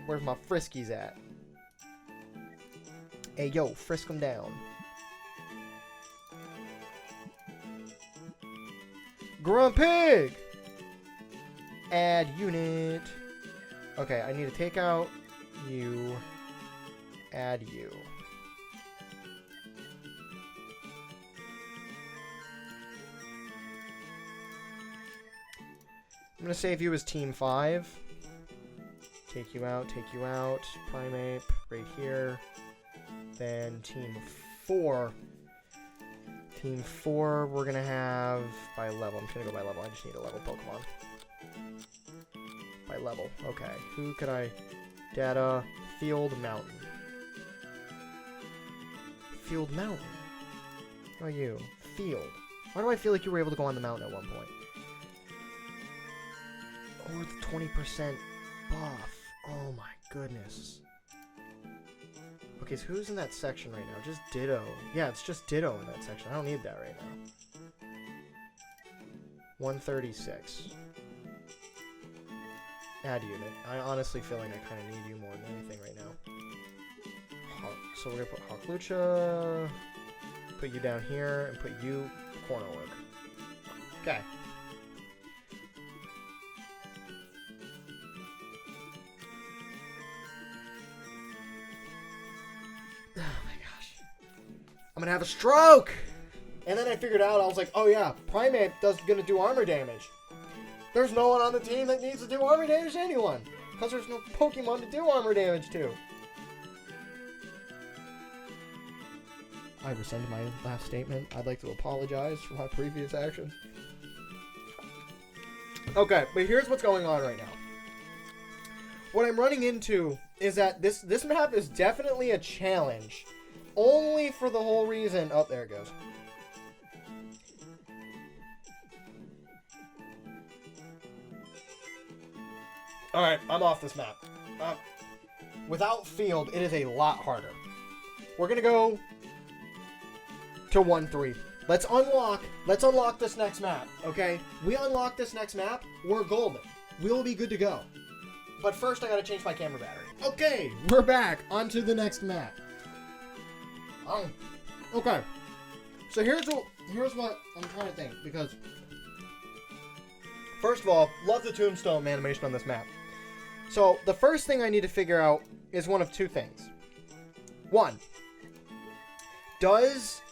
S1: Where's my Friskies at? Hey, yo, frisk them down. Grumpig! Add unit. Okay, I need to take out you. Add you. I'm going to save you as Team 5. Take you out, Primeape, right here. Then Team 4. Team 4, we're going to have by level. I'm just going to go by level. I just need a level Pokemon. By level. Okay. Who could I... Data. Field Mountain. Field Mountain. How are you? Field. Why do I feel like you were able to go on the mountain at one point? Or the 20% buff. Oh my goodness. Okay, so who's in that section right now? Just Ditto. Yeah, it's just Ditto in that section. I don't need that right now. 136. Add unit. I honestly feel like I kind of need you more than anything right now. So we're going to put Hawklucha, put you down here, and put you corner work. Okay. Oh my gosh. I'm going to have a stroke! And then I figured out, I was like, oh yeah, Primeape going to do armor damage. There's no one on the team that needs to do armor damage to anyone. Because there's no Pokemon to do armor damage to. I rescind my last statement. I'd like to apologize for my previous actions. Okay, but here's what's going on right now. What I'm running into is that this map is definitely a challenge. Only for the whole reason... Oh, there it goes. Alright, I'm off this map. Without field, it is a lot harder. We're gonna go to 1-3. Let's unlock this next map, okay? We unlock this next map, we're golden. We'll be good to go. But first, I gotta change my camera battery. Okay, we're back. On to the next map. Okay. So here's what I'm trying to think, because... First of all, love the tombstone animation on this map. So, the first thing I need to figure out is one of two things. One, does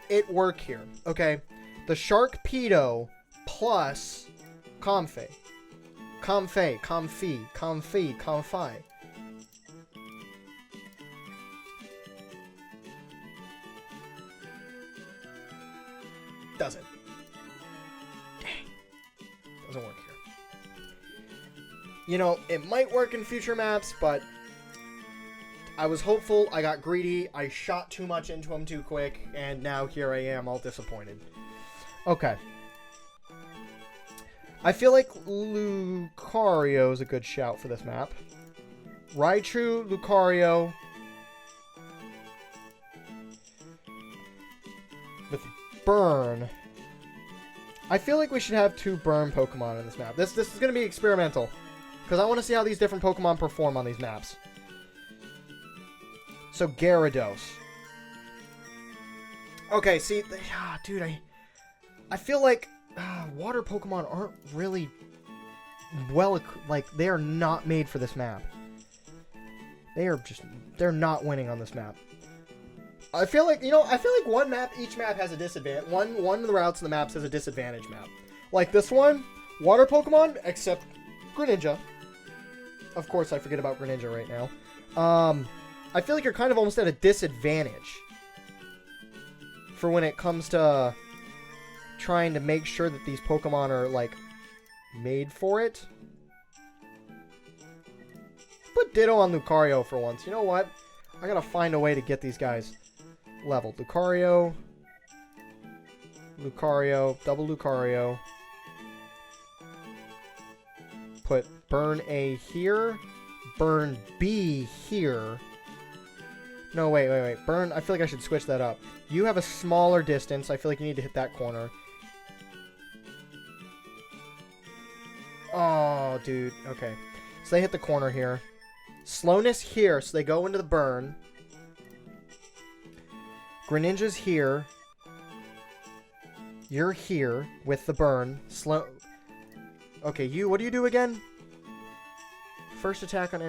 S1: it work here? Okay, the Sharkpedo plus Comfey. Comfey. Doesn't. Dang. Doesn't work here. You know, it might work in future maps, but I was hopeful, I got greedy, I shot too much into him too quick, and now here I am all disappointed. Okay. I feel like Lucario is a good shout for this map. Raichu, Lucario. With Burn. I feel like we should have 2 Burn Pokemon in this map. This is going to be experimental. Because I want to see how these different Pokemon perform on these maps. So, Gyarados. Okay, see, dude, I feel like water Pokemon aren't really well, like, they are not made for this map. They're not winning on this map. I feel like, you know, each map has a disadvantage. One of the routes in the maps has a disadvantage map. Like this one, water Pokemon, except Greninja. Of course, I forget about Greninja right now. I feel like you're kind of almost at a disadvantage for when it comes to trying to make sure that these Pokemon are, like, made for it. Put Ditto on Lucario for once. You know what? I gotta find a way to get these guys leveled. Lucario. Double Lucario. Put Burn A here. Burn B here. No, wait. Burn, I feel like I should switch that up. You have a smaller distance. I feel like you need to hit that corner. Oh, dude. Okay. So they hit the corner here. Slowness here, so they go into the burn. Greninja's here. You're here with the burn. Okay, you, what do you do again? First attack on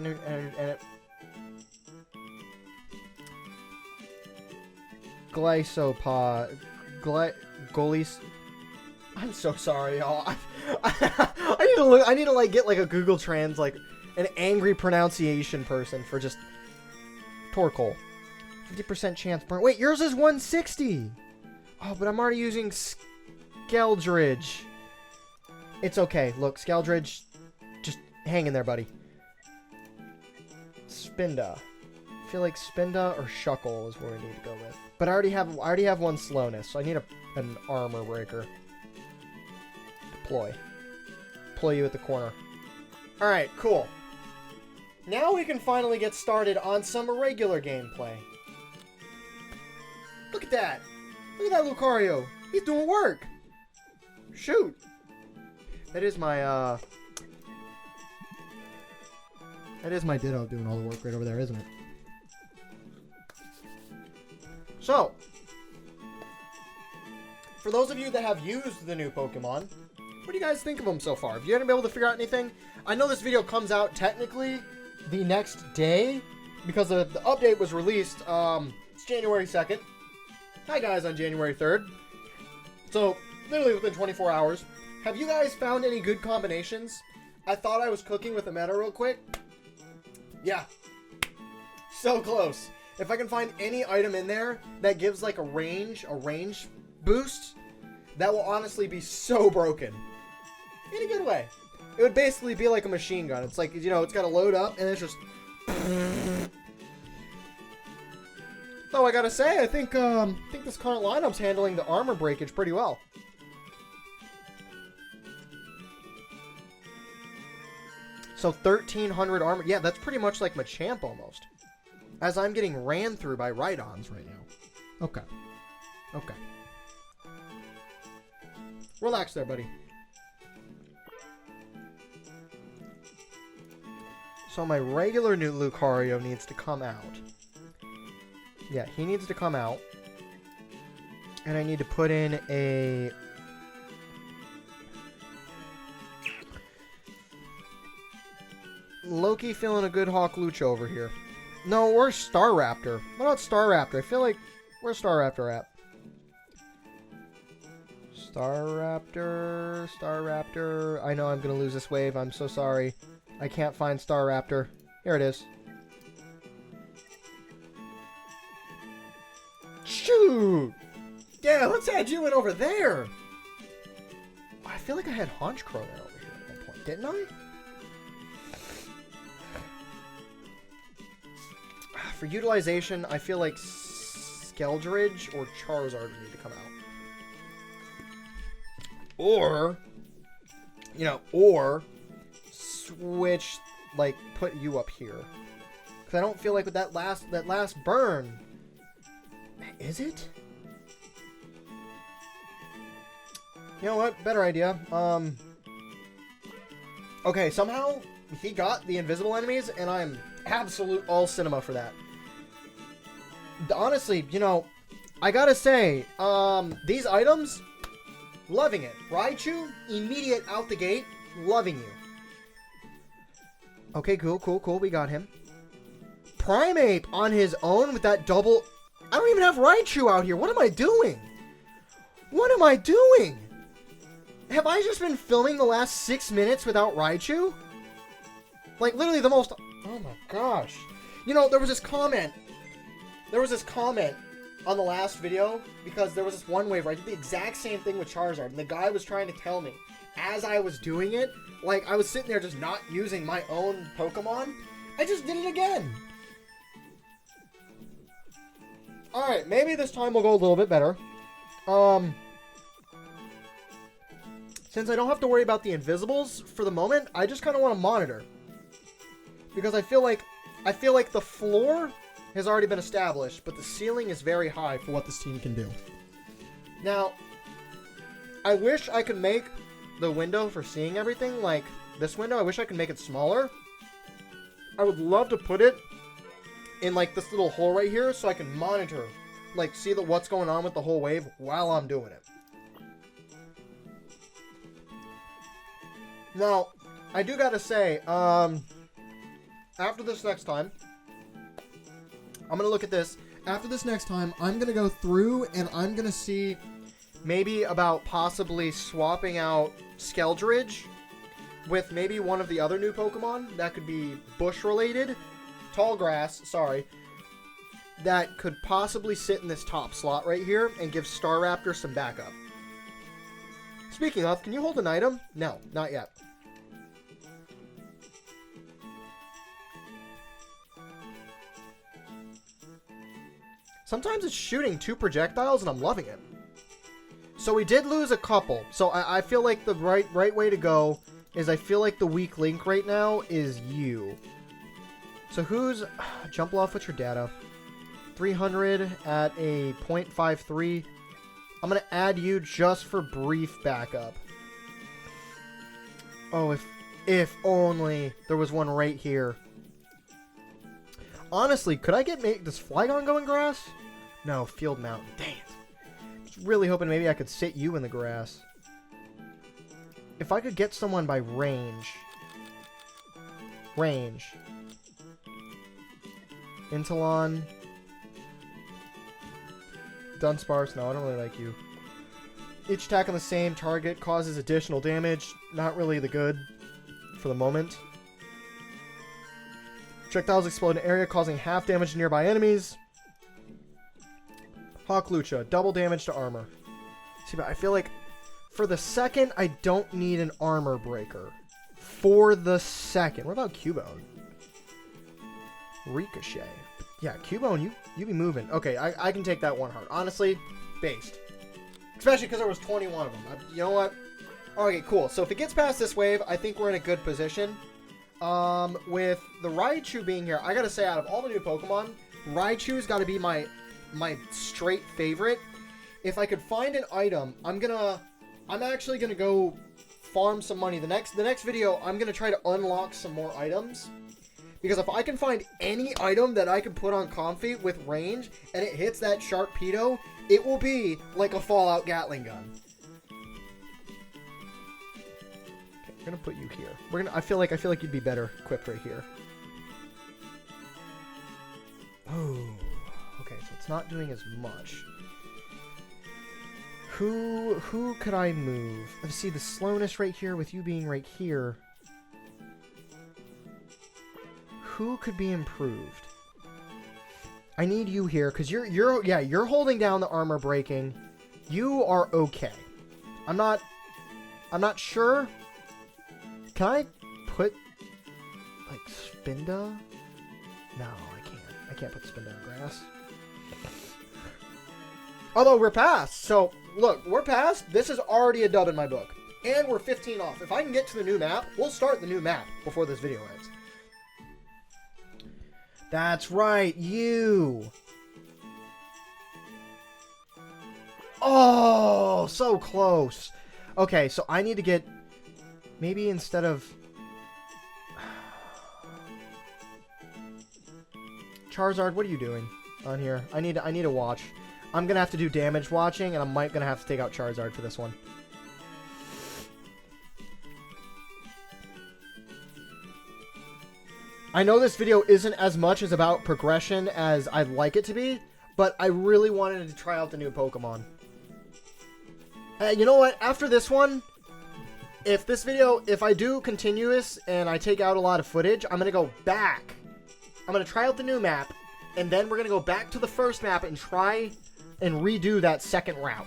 S1: Glycopod. Goalies. I'm so sorry, y'all. I need to like get like a Google Trans, like an angry pronunciation person for just Torkoal. 50% chance burn. Wait, yours is 160. Oh, but I'm already using Skeldridge. It's okay. Look, Skeldridge, just hang in there, buddy. Spinda. I feel like Spinda or Shuckle is where I need to go with. But I already have one slowness, so I need an armor breaker. Deploy. Deploy you at the corner. Alright, cool. Now we can finally get started on some regular gameplay. Look at that. Look at that Lucario. He's doing work. Shoot. That is my Ditto doing all the work right over there, isn't it? So, for those of you that have used the new Pokemon, what do you guys think of them so far? Have you been able to figure out anything? I know this video comes out technically the next day because the update was released. It's January 2nd. Hi guys, on January 3rd. So, literally within 24 hours. Have you guys found any good combinations? I thought I was cooking with the meta real quick. Yeah. So close. If I can find any item in there that gives like a range boost, that will honestly be so broken. In a good way. It would basically be like a machine gun. It's like, you know, it's got to load up and it's just... Though I gotta say, I think this current lineup's handling the armor breakage pretty well. So 1,300 armor. Yeah, that's pretty much like Machamp almost. As I'm getting ran through by Rhydons right now. Okay. Okay. Relax there, buddy. So my regular new Lucario needs to come out. Yeah, he needs to come out. And I need to put in a... Loki feeling a good Hawk-Lucha over here. No, where's Staraptor? What about Staraptor? I feel like... Where's Staraptor at? Staraptor. I know I'm going to lose this wave. I'm so sorry. I can't find Staraptor. Here it is. Shoot! Yeah, let's add you in over there. I feel like I had Honchkrow over here at one point, didn't I? For utilization, I feel like Skeldridge or Charizard need to come out. Or, you know, or switch, like, put you up here. Because I don't feel like with that last burn... Is it? You know what? Better idea. Okay, somehow he got the invisible enemies, and I'm absolute all cinema for that. Honestly, you know, I gotta say, these items, loving it. Raichu, immediate out the gate, loving you. Okay, cool, we got him. Primeape on his own with that double... I don't even have Raichu out here. What am I doing? What am I doing? Have I just been filming the last 6 minutes without Raichu? Like, literally the most... Oh my gosh. You know, there was this comment on the last video, because there was this one wave where I did the exact same thing with Charizard, and the guy was trying to tell me, as I was doing it, like, I was sitting there just not using my own Pokemon, I just did it again. Alright, maybe this time will go a little bit better. Since I don't have to worry about the invisibles for the moment, I just kind of want to monitor. Because I feel like the floor has already been established, but the ceiling is very high for what this team can do. Now, I wish I could make the window for seeing everything, like this window, I wish I could make it smaller. I would love to put it in like this little hole right here so I can monitor, like see what's going on with the whole wave while I'm doing it. Now, I do gotta say, after this next time, I'm going to look at this. After this next time, I'm going to go through and I'm going to see maybe about possibly swapping out Skeldridge with maybe one of the other new Pokemon that could be bush related. Tall grass, sorry. That could possibly sit in this top slot right here and give Staraptor some backup. Speaking of, can you hold an item? No, not yet. Sometimes it's shooting 2 projectiles, and I'm loving it. So we did lose a couple. So I feel like the right way to go is I feel like the weak link right now is you. So who's... Jump off with your data. 300 at a 0.53. I'm going to add you just for brief backup. Oh, if only there was one right here. Honestly, could I make this Flygon go in grass? No, Field Mountain. Dang it. I was really hoping maybe I could sit you in the grass. If I could get someone by range. Intalon. Dunsparce. No, I don't really like you. Each attack on the same target causes additional damage. Not really the good for the moment. Projectiles explode in area, causing half damage to nearby enemies. Hawklucha, double damage to armor. See, but I feel like for the second, I don't need an armor breaker. For the second. What about Cubone? Ricochet. Yeah, Cubone, you be moving. Okay, I can take that one heart. Honestly, based. Especially because there was 21 of them. You know what? Okay, cool. So if it gets past this wave, I think we're in a good position. With the Raichu being here, I gotta say, out of all the new Pokemon, Raichu's gotta be my straight favorite. If I could find an item, I'm actually gonna go farm some money. The next video, I'm gonna try to unlock some more items. Because if I can find any item that I can put on Comfy with range, and it hits that Sharpedo, it will be like a Fallout Gatling gun. We're gonna put you here. I feel like you'd be better equipped right here. Oh, okay. So it's not doing as much. Who could I move? Let's see the slowness right here with you being right here. Who could be improved? I need you here because you're holding down the armor breaking. You are okay. I'm not sure. Can I put, like, Spinda? No, I can't. I can't put Spinda in grass. Although, we're past. So, look, we're past. This is already a dub in my book. And we're 15 off. If I can get to the new map, we'll start the new map before this video ends. That's right, you. Oh, so close. Okay, so I need to get... Maybe instead of... Charizard, what are you doing on here? I need to watch. I'm going to have to do damage watching, and I'm going to have to take out Charizard for this one. I know this video isn't as much as about progression as I'd like it to be, but I really wanted to try out the new Pokemon. You know what? After this one, if I do continuous and I take out a lot of footage, I'm going to go back. I'm going to try out the new map, and then we're going to go back to the first map and try and redo that second route.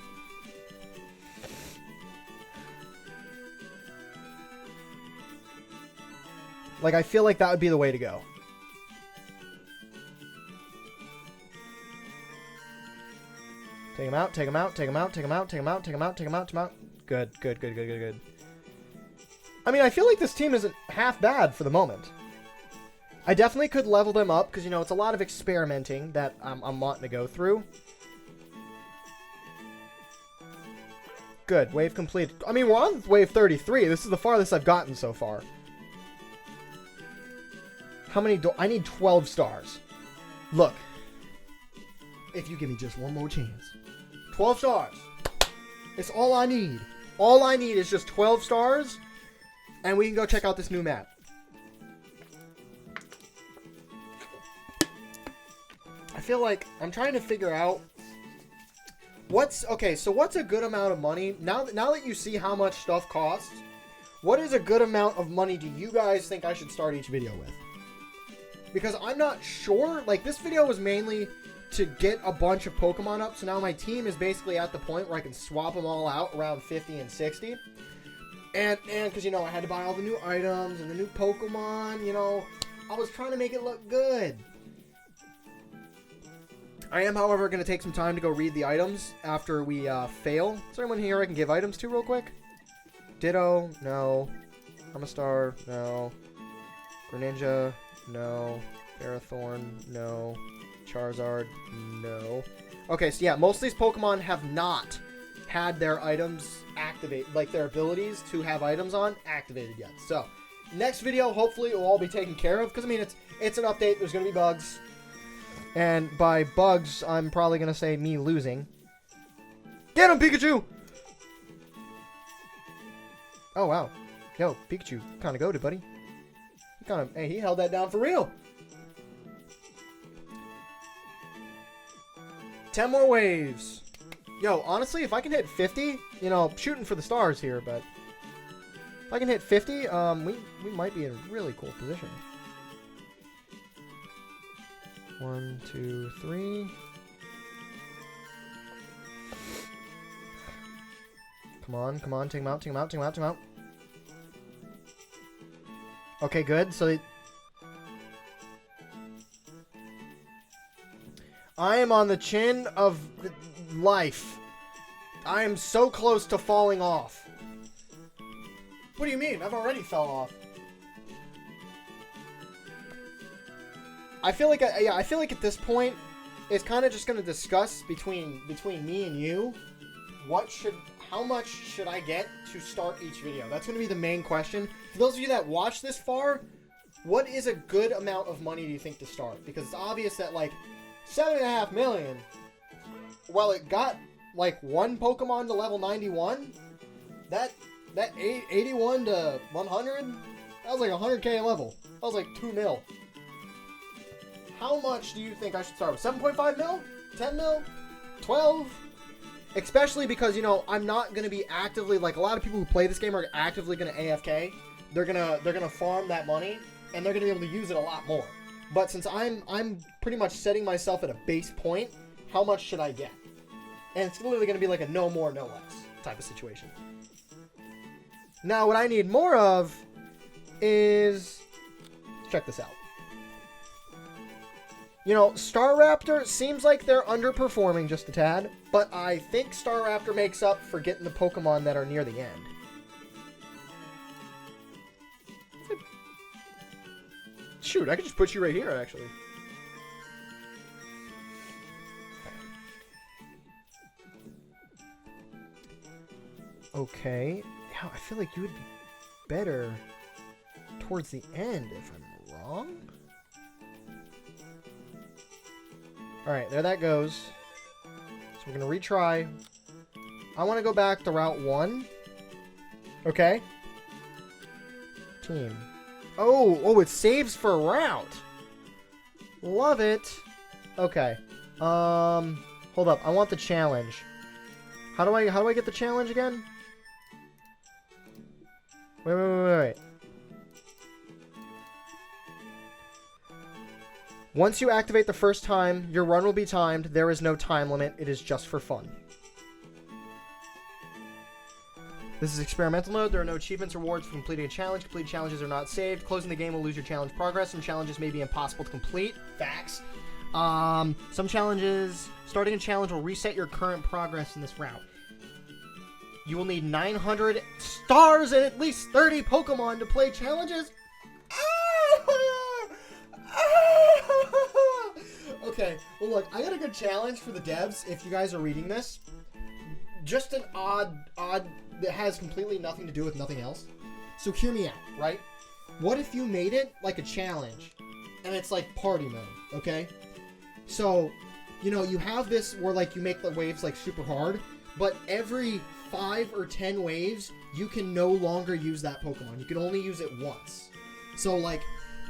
S1: Like, I feel like that would be the way to go. Take him out, take him out, take him out, take him out, take him out, take him out, take him out, take him out. Good, good, good, good, good, good. I mean, I feel like this team isn't half bad for the moment. I definitely could level them up, because, you know, it's a lot of experimenting that I'm wanting to go through. Good, wave completed. I mean, we're on wave 33. This is the farthest I've gotten so far. How many do I need? 12 stars. Look. If you give me just one more chance. 12 stars. It's all I need. All I need is just 12 stars. And we can go check out this new map. I feel like I'm trying to figure out okay, so what's a good amount of money? Now that you see how much stuff costs, what is a good amount of money do you guys think I should start each video with? Because I'm not sure. Like, this video was mainly to get a bunch of Pokemon up, so now my team is basically at the point where I can swap them all out around 50 and 60. And because, you know, I had to buy all the new items and the new Pokemon, you know, I was trying to make it look good. I am, however, going to take some time to go read the items after we fail. Is there anyone here I can give items to real quick? Ditto, no. Amistar, no. Greninja, no. Ferrothorn, no. Charizard, no. Okay, so yeah, most of these Pokemon have not had their items activate, like their abilities to have items on, activated yet. So, next video, hopefully, it will all be taken care of, because, I mean, it's an update. There's going to be bugs. And by bugs, I'm probably going to say me losing. Get him, Pikachu! Oh, wow. Yo, Pikachu kind of goated, buddy. Hey, he held that down for real. 10 more waves. Yo, honestly, if I can hit 50, you know, shooting for the stars here, but if I can hit 50, we might be in a really cool position. 1, 2, 3. Come on, come on, take him out, take him out, take him out, take him out. Okay, good. So I am on the chin of life. I am so close to falling off. What do you mean? I've already fell off. I feel like I feel like at this point it's kind of just going to discuss between me and you how much should I get to start each video. That's going to be the main question. For those of you that watch this far, what is a good amount of money do you think to start? Because it's obvious that, like, 7.5 million, well, it got like one Pokemon to level 91, that 81 to 100, that was like 100k a level. That was like 2 mil. How much do you think I should start with? 7.5 mil? 10 mil? 12? Especially because, you know, I'm not going to be actively, like, a lot of people who play this game are actively going to AFK. They're gonna farm that money, and they're going to be able to use it a lot more. But since I'm pretty much setting myself at a base point, how much should I get? And it's literally going to be like a no more, no less type of situation. Now, what I need more of is... check this out. You know, Staraptor seems like they're underperforming just a tad, but I think Staraptor makes up for getting the Pokemon that are near the end. Shoot, I could just put you right here, actually. okay. Yeah, I feel like you would be better towards the end if I'm wrong. Alright, there that goes. So we're going to retry. I want to go back to Route 1. Okay. Team. Oh, it saves for a route. Love it. Okay. Hold up. I want the challenge. How do I get the challenge again? Wait. Once you activate the first time, your run will be timed. There is no time limit. It is just for fun. This is experimental mode. There are no achievements or rewards for completing a challenge. Completed challenges are not saved. Closing the game will lose your challenge progress. Some challenges may be impossible to complete. Facts. Some challenges... Starting a challenge will reset your current progress in this route. You will need 900 stars and at least 30 Pokemon to play challenges. Okay, well look, I got a good challenge for the devs if you guys are reading this. Just an odd that has completely nothing to do with nothing else. So hear me out, right? What if you made it like a challenge and it's like party mode, okay? So, you know, you have this where like you make the waves like super hard, but every 5 or 10 waves, you can no longer use that Pokemon. You can only use it once. So like,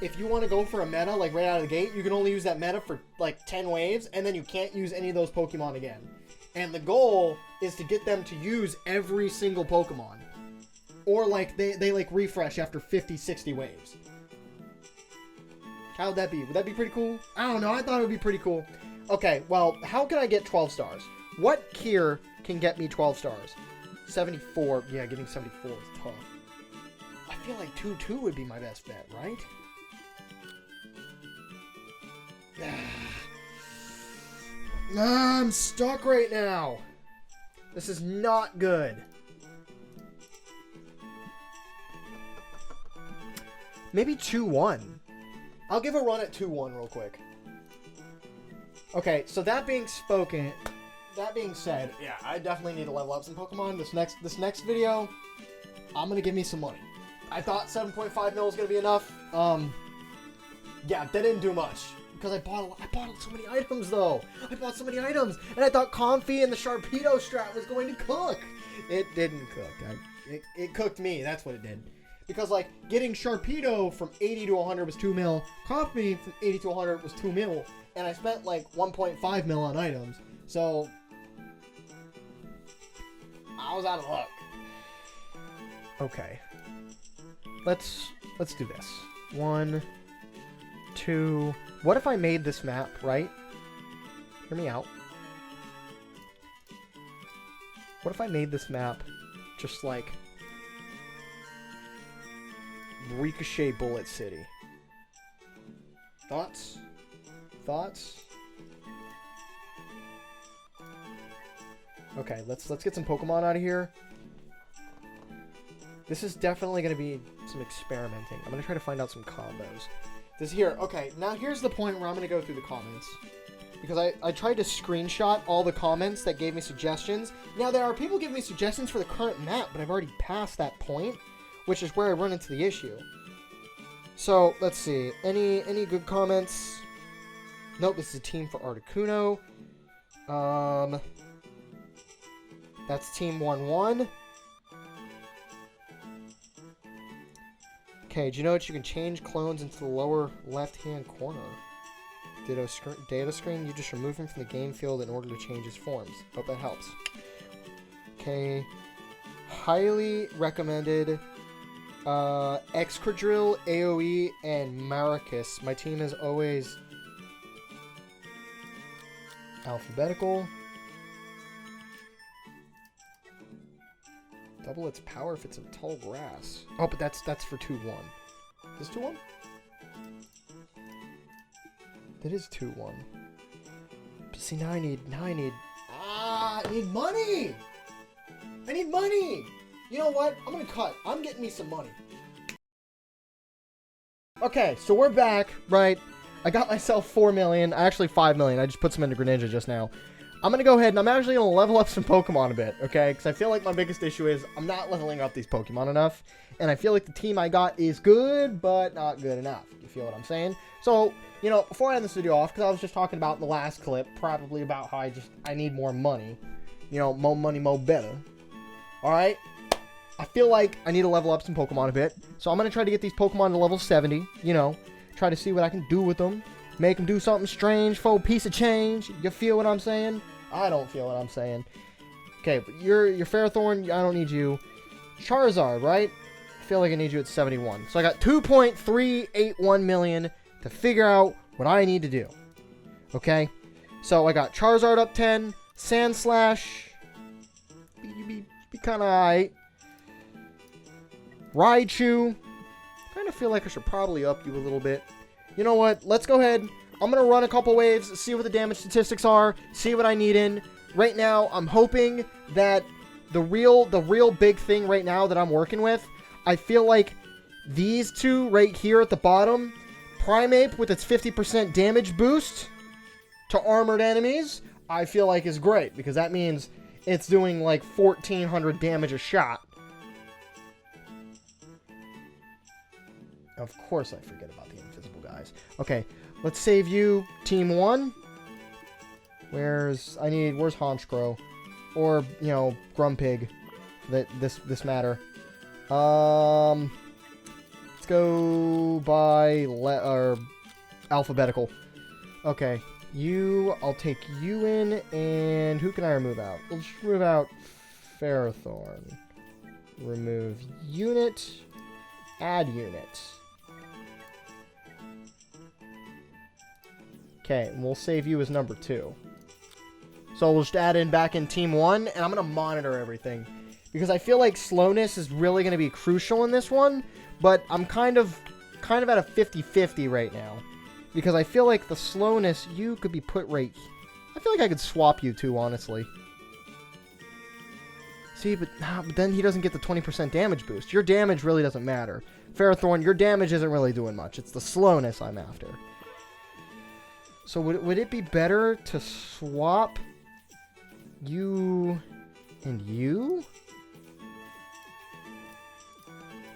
S1: if you want to go for a meta, like right out of the gate, you can only use that meta for like 10 waves, and then you can't use any of those Pokemon again. And the goal is to get them to use every single Pokemon. Or like, they like refresh after 50, 60 waves. How would that be? Would that be pretty cool? I don't know, I thought it would be pretty cool. Okay, well, how can I get 12 stars? What Kier can get me 12 stars? 74. Yeah, getting 74 is tough. I feel like 2-2 would be my best bet, right? I'm stuck right now. This is not good. Maybe 2-1. I'll give a run at 2-1 real quick. Okay, so that being said, yeah, I definitely need to level up some Pokemon. This next video, I'm gonna give me some money. I thought 7.5 mil was gonna be enough. Yeah, that didn't do much because I bought so many items though. I bought so many items, and I thought Comfy and the Sharpedo strat was going to cook. It didn't cook. It cooked me. That's what it did. Because like getting Sharpedo from 80 to 100 was 2 mil. Comfy from 80 to 100 was 2 mil. And I spent like 1.5 mil on items. So I was out of luck. Okay. Let's do this. 1, 2. What if I made this map, right? Hear me out. What if I made this map just like Ricochet Bullet City? Thoughts? Okay, let's get some Pokemon out of here. This is definitely going to be some experimenting. I'm going to try to find out some combos. This here. Okay, now here's the point where I'm going to go through the comments. Because I tried to screenshot all the comments that gave me suggestions. Now, there are people giving me suggestions for the current map, but I've already passed that point, which is where I run into the issue. So, let's see. Any good comments? Nope, this is a team for Articuno. That's Team 1-1. Okay, do you know what? You can change clones into the lower left-hand corner. Data screen, you just remove him from the game field in order to change his forms. Hope that helps. Okay. Highly recommended Excadrill, AoE, and Maracus. My team is always alphabetical. Double its power if it's in tall grass. Oh, but that's for 2-1. Is this 2-1? That is 2-1. But see, now I need I need money! I need money! You know what? I'm gonna cut. I'm getting me some money. Okay, so we're back, right? I got myself 4 million. Actually, 5 million. I just put some into Greninja just now. I'm going to go ahead and I'm actually going to level up some Pokemon a bit, okay? Because I feel like my biggest issue is I'm not leveling up these Pokemon enough. And I feel like the team I got is good, but not good enough. You feel what I'm saying? So, you know, before I end this video off, because I was just talking about in the last clip, probably about how I need more money. You know, more money, more better. Alright? I feel like I need to level up some Pokemon a bit. So I'm going to try to get these Pokemon to level 70, you know. Try to see what I can do with them. Make them do something strange for a piece of change. You feel what I'm saying? I don't feel what I'm saying. Okay, but you're Ferrothorn. I don't need you. Charizard, right? I feel like I need you at 71. So I got 2.381 million to figure out what I need to do. Okay? So I got Charizard up 10. Sandslash. Be kind of alright. Raichu. Kind of feel like I should probably up you a little bit. You know what? Let's go ahead. I'm going to run a couple waves, see what the damage statistics are, see what I need in. Right now, I'm hoping that the real big thing right now that I'm working with, I feel like these two right here at the bottom, Primeape with its 50% damage boost to armored enemies, I feel like is great, because that means it's doing like 1,400 damage a shot. Of course I forget about the invisible guys. Okay, let's save you, Team 1. Where's Honchkrow? Or, you know, Grumpig. This matter. Let's go by alphabetical. Okay, I'll take you in, and who can I remove out? We'll just remove out Ferrothorn. Remove unit. Add unit. Okay, and we'll save you as number 2. So we'll just add in back in Team 1, and I'm going to monitor everything. Because I feel like slowness is really going to be crucial in this one, but I'm kind of at a 50-50 right now. Because I feel like the slowness, you could be put right... I feel like I could swap you two, honestly. See, but then he doesn't get the 20% damage boost. Your damage really doesn't matter. Ferrothorn, your damage isn't really doing much. It's the slowness I'm after. So would it be better to swap you and you?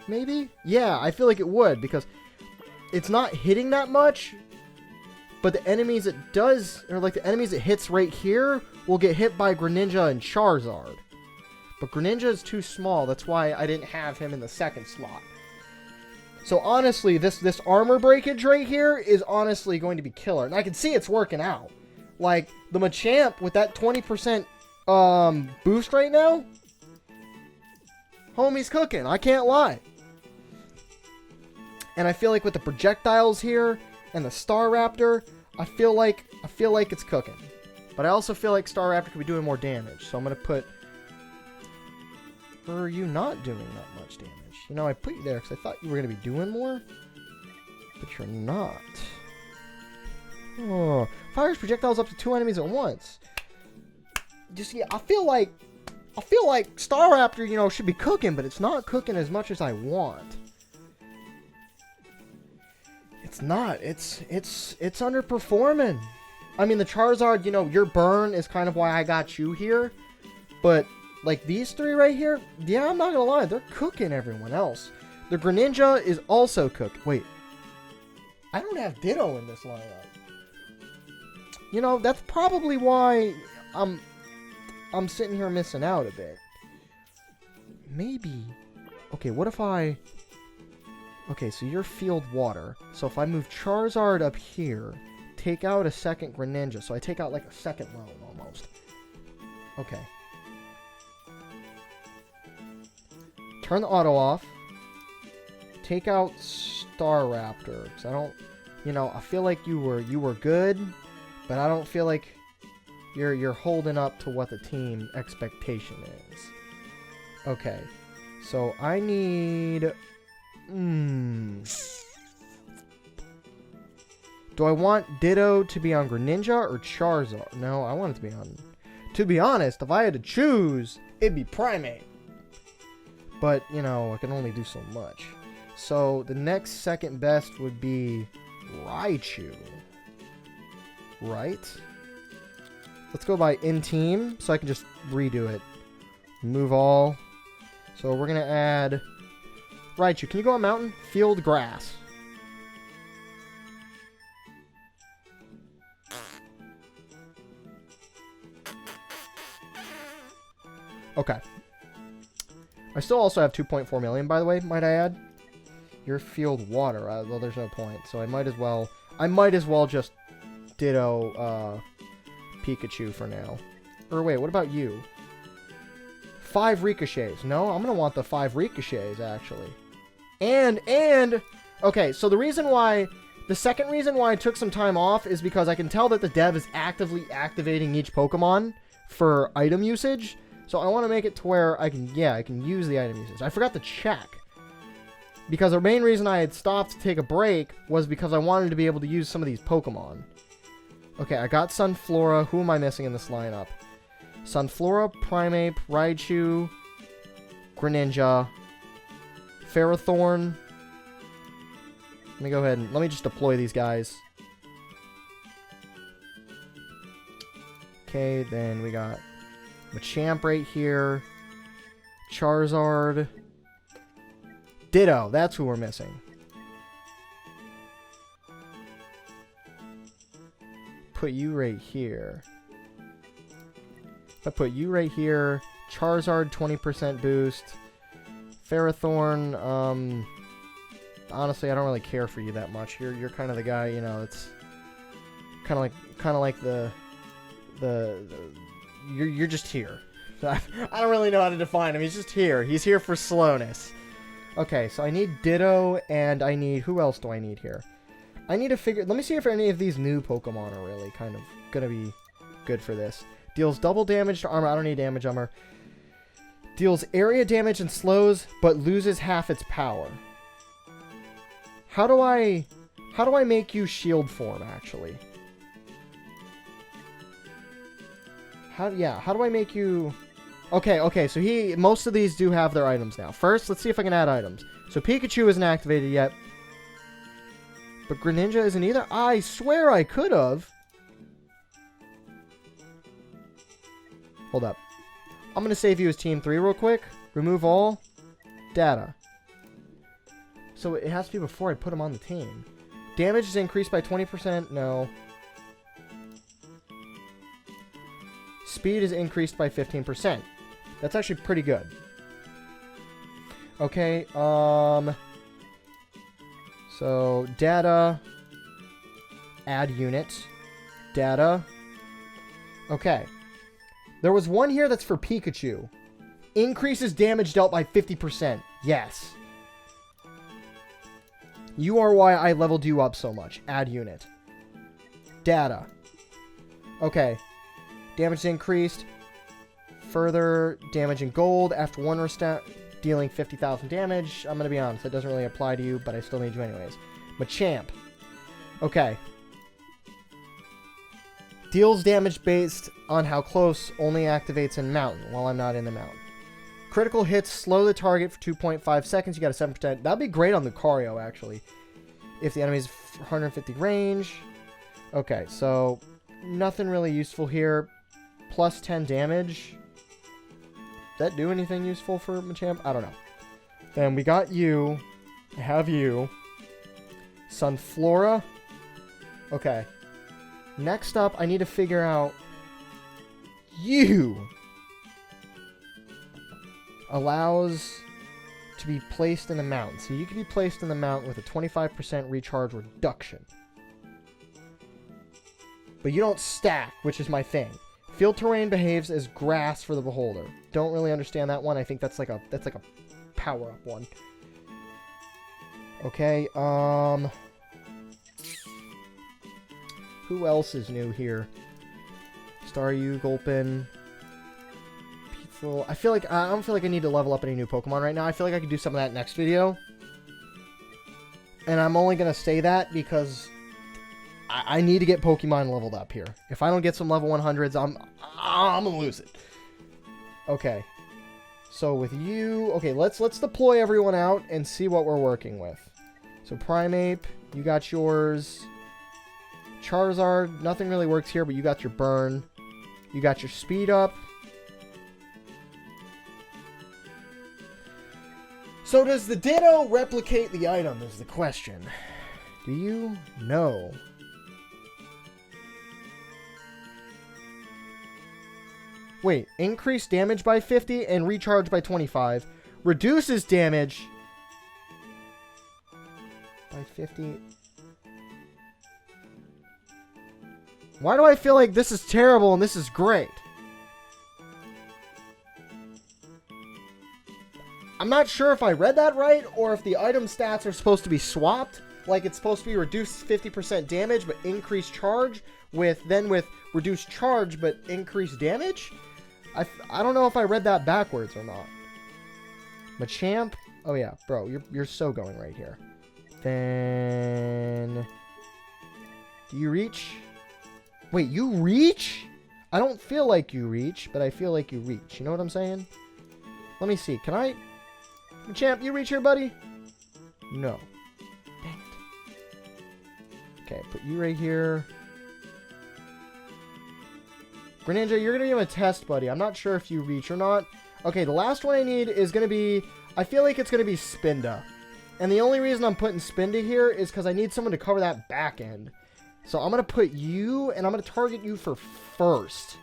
S1: Maybe? Yeah, I feel like it would, because it's not hitting that much, but the enemies it does, or like the enemies it hits right here, will get hit by Greninja and Charizard. But Greninja is too small, that's why I didn't have him in the second slot. So honestly, this armor breakage right here is honestly going to be killer. And I can see it's working out. Like, the Machamp with that 20% boost right now, homie's cooking. I can't lie. And I feel like with the projectiles here and the Staraptor, I feel like it's cooking. But I also feel like Staraptor could be doing more damage. So I'm going to put... Or are you not doing that much damage? You know, I put you there because I thought you were going to be doing more. But you're not. Oh. Fires projectiles up to 2 enemies at once. Just, yeah, I feel like Staraptor, you know, should be cooking, but it's not cooking as much as I want. It's not. It's underperforming. I mean, the Charizard, you know, your burn is kind of why I got you here. But... like these three right here, yeah, I'm not gonna lie, they're cooking everyone else. The Greninja is also cooked. Wait, I don't have Ditto in this lineup. You know, that's probably why I'm sitting here missing out a bit. Maybe. Okay, what if I... Okay, so you're Field Water. So if I move Charizard up here, take out a second Greninja. So I take out like a second loan almost. Okay. Turn the auto off. Take out Staraptor. Because I don't... You know, I feel like you were good, but I don't feel like you're holding up to what the team expectation is. Okay. So I need... Do I want Ditto to be on Greninja or Charizard? No, I want it to be on... To be honest, if I had to choose, it'd be Primeape. But, you know, I can only do so much. So, the next second best would be Raichu. Right? Let's go by in team so I can just redo it. Remove all. So we're going to add Raichu. Can you go on mountain? Field grass. Okay. I still also have 2.4 million, by the way, might I add. Your field water. Well, there's no point. So I might as well just ditto Pikachu for now. Or wait, what about you? 5 ricochets. No, I'm going to want the 5 ricochets, actually. And, okay, so the second reason why I took some time off is because I can tell that the dev is actively activating each Pokemon for item usage. So I want to make it to where I can use the item usage. I forgot to check. Because the main reason I had stopped to take a break was because I wanted to be able to use some of these Pokemon. Okay, I got Sunflora. Who am I missing in this lineup? Sunflora, Primeape, Raichu, Greninja, Ferrothorn. Let me go ahead and let me just deploy these guys. Okay, then we got Machamp right here. Charizard. Ditto, that's who we're missing. Put you right here. If I put you right here, Charizard 20% boost. Ferrothorn, honestly, I don't really care for you that much. You're kind of the guy, you know, it's kind of like the you're just here. I don't really know how to define him. He's just here. He's here for slowness. Okay, so I need Ditto, and I need... Who else do I need here? I need to figure... Let me see if any of these new Pokemon are really kind of going to be good for this. Deals double damage to armor. I don't need damage armor. Deals area damage and slows, but loses half its power. How do I make you shield form, actually? How do I make you... Okay, so most of these do have their items now. First, let's see if I can add items. So Pikachu isn't activated yet. But Greninja isn't either. I swear I could have. Hold up. I'm going to save you as Team 3 real quick. Remove all. Data. So it has to be before I put him on the team. Damage is increased by 20%. No. Speed is increased by 15%. That's actually pretty good. Okay, so data, add unit, data. Okay. There was one here that's for Pikachu. Increases damage dealt by 50%. Yes. You are why I leveled you up so much. Add unit. Data. Okay. Damage increased. Further damage in gold after one restart, dealing 50,000 damage. I'm going to be honest, that doesn't really apply to you, but I still need you anyways. Machamp. Okay. Deals damage based on how close, only activates in mountain while I'm not in the mountain. Critical hits slow the target for 2.5 seconds. You got a 7%. That'd be great on Lucario, actually. If the enemy's 150 range. Okay, so nothing really useful here. Plus 10 damage. Does that do anything useful for Machamp? I don't know. Then we got you. I have you. Sunflora. Okay. Next up, I need to figure out... You! Allows to be placed in the mountain. So you can be placed in the mountain with a 25% recharge reduction. But you don't stack, which is my thing. Field terrain behaves as grass for the beholder. Don't really understand that one. I think that's like a power-up one. Okay, who else is new here? Staryu, Gulpin, Peetful. I don't feel like I need to level up any new Pokemon right now. I feel like I could do some of that next video. And I'm only gonna say that because I need to get Pokemon leveled up here. If I don't get some level 100s, I'm gonna lose it. Okay. So with you, okay, let's deploy everyone out and see what we're working with. So Primeape, you got yours. Charizard, nothing really works here, but you got your burn. You got your speed up. So does the Ditto replicate the item is the question. Do you know? Wait, increase damage by 50 and recharge by 25. Reduces damage by 50. Why do I feel like this is terrible and this is great? I'm not sure if I read that right or if the item stats are supposed to be swapped. Like it's supposed to be reduced 50% damage but increased charge with reduced charge but increased damage. I don't know if I read that backwards or not. Machamp. Oh yeah, bro, you're so going right here. Then do you reach? Wait, you reach? I don't feel like you reach, but I feel like you reach. You know what I'm saying? Let me see. Can I? Machamp, you reach here, buddy? No. Dang it. Okay, put you right here. Greninja, you're going to give him a test, buddy. I'm not sure if you reach or not. Okay, the last one I need is going to be... I feel like it's going to be Spinda. And the only reason I'm putting Spinda here is because I need someone to cover that back end. So I'm going to put you, and I'm going to target you for first.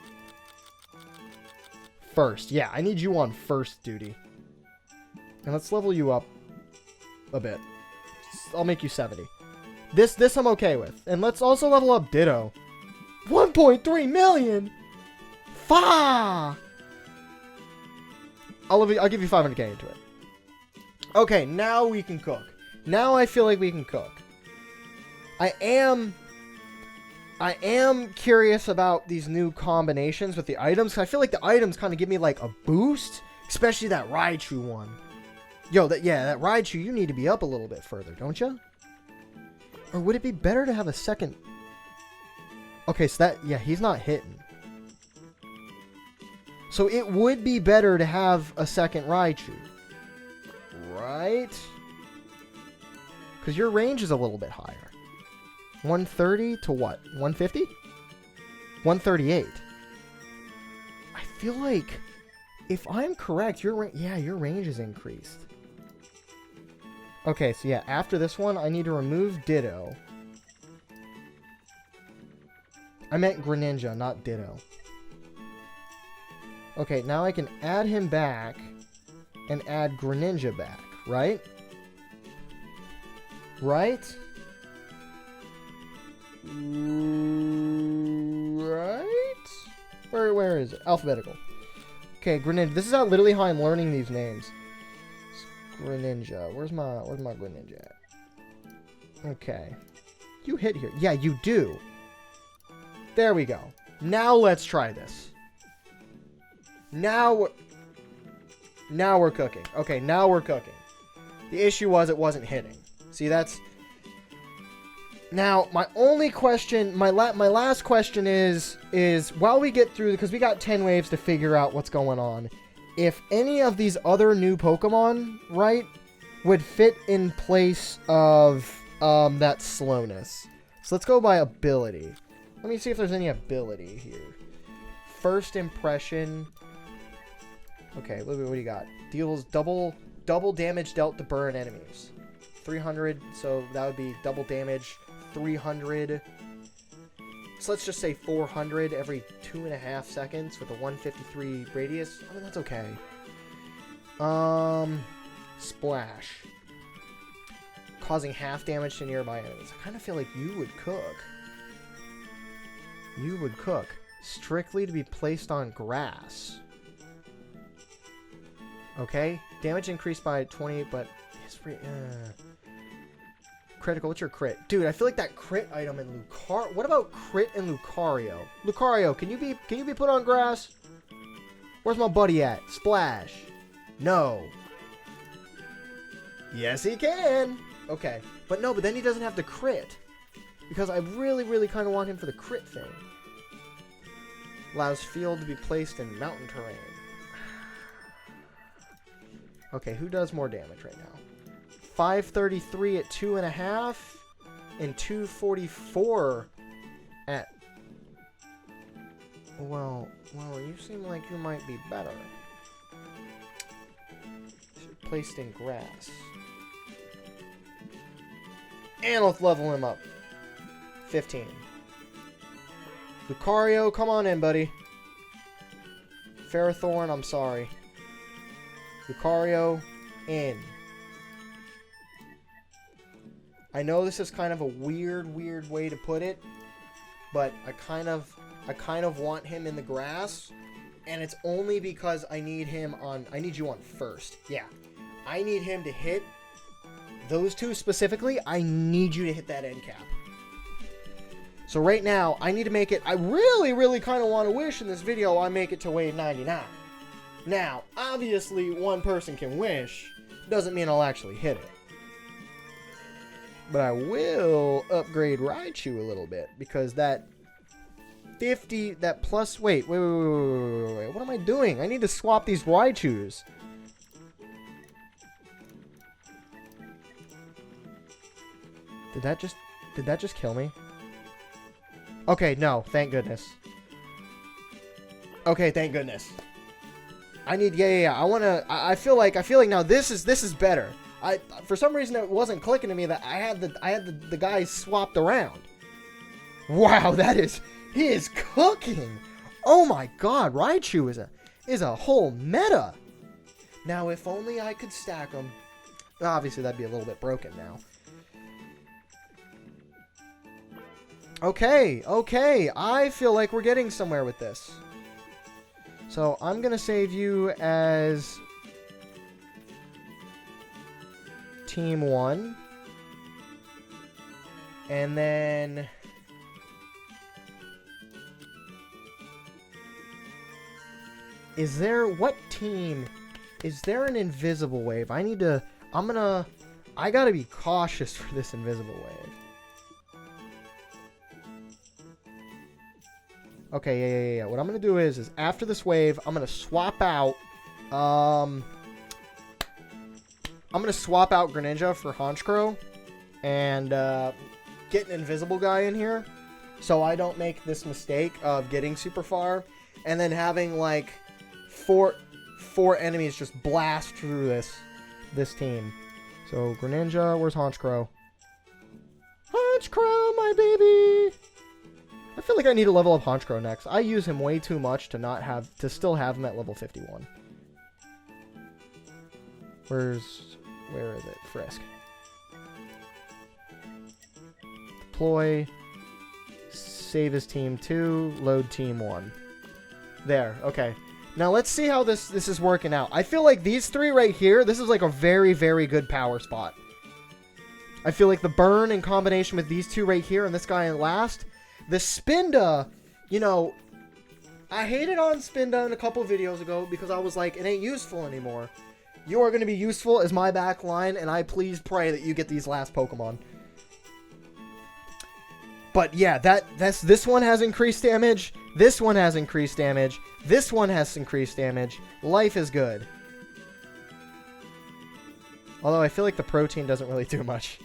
S1: First. Yeah, I need you on first duty. And let's level you up a bit. I'll make you 70. This I'm okay with. And let's also level up Ditto. 1.3 million! Fa! I'll give you 500k into it. Okay, now we can cook. Now I feel like we can cook. I am curious about these new combinations with the items. I feel like the items kind of give me like a boost, especially that Raichu one. Yo, that Raichu, you need to be up a little bit further, don't you? Or would it be better to have a second? Okay, so that, yeah, he's not hitting. So it would be better to have a second Raichu. Right? Because your range is a little bit higher. 130 to what? 150? 138. I feel like, if I'm correct, your range is increased. Okay, so yeah, after this one, I need to remove Ditto. I meant Greninja, not Ditto. Okay, now I can add him back and add Greninja back, right? Right? Right? Where is it? Alphabetical. Okay, Greninja. This is literally how I'm learning these names. Greninja. Where's my Greninja at? Okay. You hit here. Yeah, you do. There we go. Now let's try this. Now we're cooking. Okay, now we're cooking. The issue was it wasn't hitting. See, that's... Now, my only question, my last question is while we get through, because we got 10 waves to figure out what's going on, if any of these other new Pokemon, right, would fit in place of that slowness. So let's go by ability. Let me see if there's any ability here. First impression. Okay, what do you got? Deals double damage dealt to burn enemies. 300, so that would be double damage. 300. So let's just say 400 every 2.5 seconds with a 153 radius. I mean, that's okay. Splash. Causing half damage to nearby enemies. I kind of feel like you would cook. You would cook. Strictly to be placed on grass. Okay. Damage increased by 20, but history... Critical, what's your crit? Dude, I feel like that crit item in Lucario... What about crit in Lucario? Lucario, can you be put on grass? Where's my buddy at? Splash. No. Yes, he can. Okay. But then he doesn't have the crit. Because I really, really kind of want him for the crit thing. Allows field to be placed in mountain terrain. Okay, who does more damage right now? 533 at 2.5 and 244 at Well, you seem like you might be better. Placed in grass. And let's level him up. 15. Lucario, come on in, buddy. Ferrothorn, I'm sorry. Lucario, in. I know this is kind of a weird way to put it, but I kind of want him in the grass, and it's only because I need you on first. Yeah. I need him to hit those two specifically. I need you to hit that end cap. So right now, I need to make it, I really kind of want to wish in this video I make it to wave 99. Now, obviously, one person can wish. Doesn't mean I'll actually hit it. But I will upgrade Raichu a little bit, because that 50, that plus, wait, what am I doing? I need to swap these Raichus. Did that just kill me? Okay, no, thank goodness. Okay, thank goodness. I need, I feel like now this is better. For some reason it wasn't clicking to me that I had the guys swapped around. Wow, he is cooking. Oh my god, Raichu is a whole meta. Now if only I could stack them. Obviously that'd be a little bit broken now. Okay, I feel like we're getting somewhere with this. So I'm gonna save you as Team 1. And then what team? Is there an invisible wave? I gotta be cautious for this invisible wave. Okay, yeah. What I'm gonna do is after this wave, I'm gonna swap out. I'm gonna swap out Greninja for Honchkrow, and get an invisible guy in here, so I don't make this mistake of getting super far and then having like four enemies just blast through this team. So Greninja, where's Honchkrow? Honchkrow, my baby. I feel like I need to level up Honchkrow next. I use him way too much to still have him at level 51. Where is it? Frisk. Deploy. Save his team 2. Load team 1. There. Okay. Now let's see how this is working out. I feel like these three right here, this is like a very good power spot. I feel like the burn in combination with these two right here and this guy in last. The Spinda, I hated on Spinda in a couple videos ago because I was like, it ain't useful anymore. You are going to be useful as my back line, and I please pray that you get these last Pokemon. But yeah, this one has increased damage. This one has increased damage. This one has increased damage. Life is good. Although I feel like the protein doesn't really do much.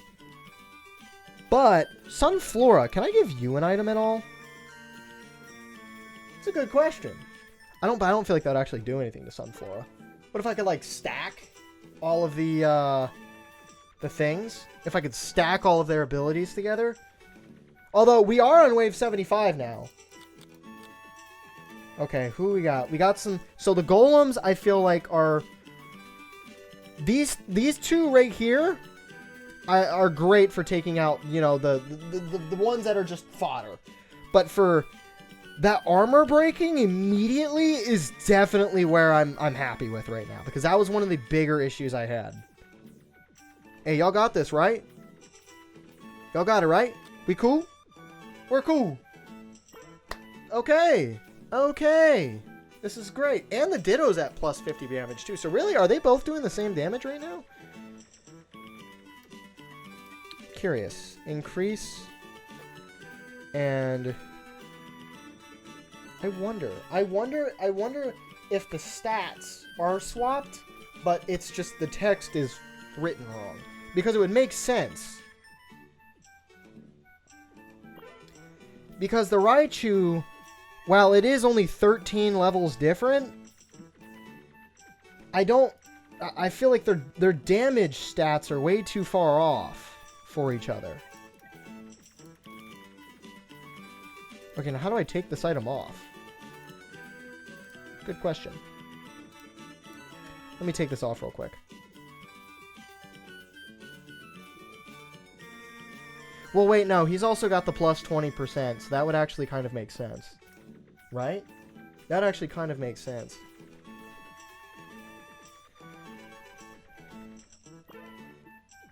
S1: But Sunflora, can I give you an item at all? It's a good question. I don't feel like that would actually do anything to Sunflora. What if I could like stack all of the things? If I could stack all of their abilities together? Although we are on wave 75 now. Okay, who we got? We got some. So the golems, I feel like are these two right here. Are great for taking out, the ones that are just fodder. But for that armor breaking immediately is definitely where I'm happy with right now. Because that was one of the bigger issues I had. Hey, y'all got this, right? Y'all got it, right? We cool? We're cool. Okay. This is great. And the Ditto's at plus 50 damage too. So really, are they both doing the same damage right now? Curious. Increase. And I wonder if the stats are swapped, but it's just the text is written wrong. Because it would make sense. Because the Raichu while it is only 13 levels different, I feel like their damage stats are way too far off for each other. Okay, now how do I take this item off? Good question. Let me take this off real quick. Well, wait, no. He's also got the plus 20%, so that would actually kind of make sense. Right? That actually kind of makes sense.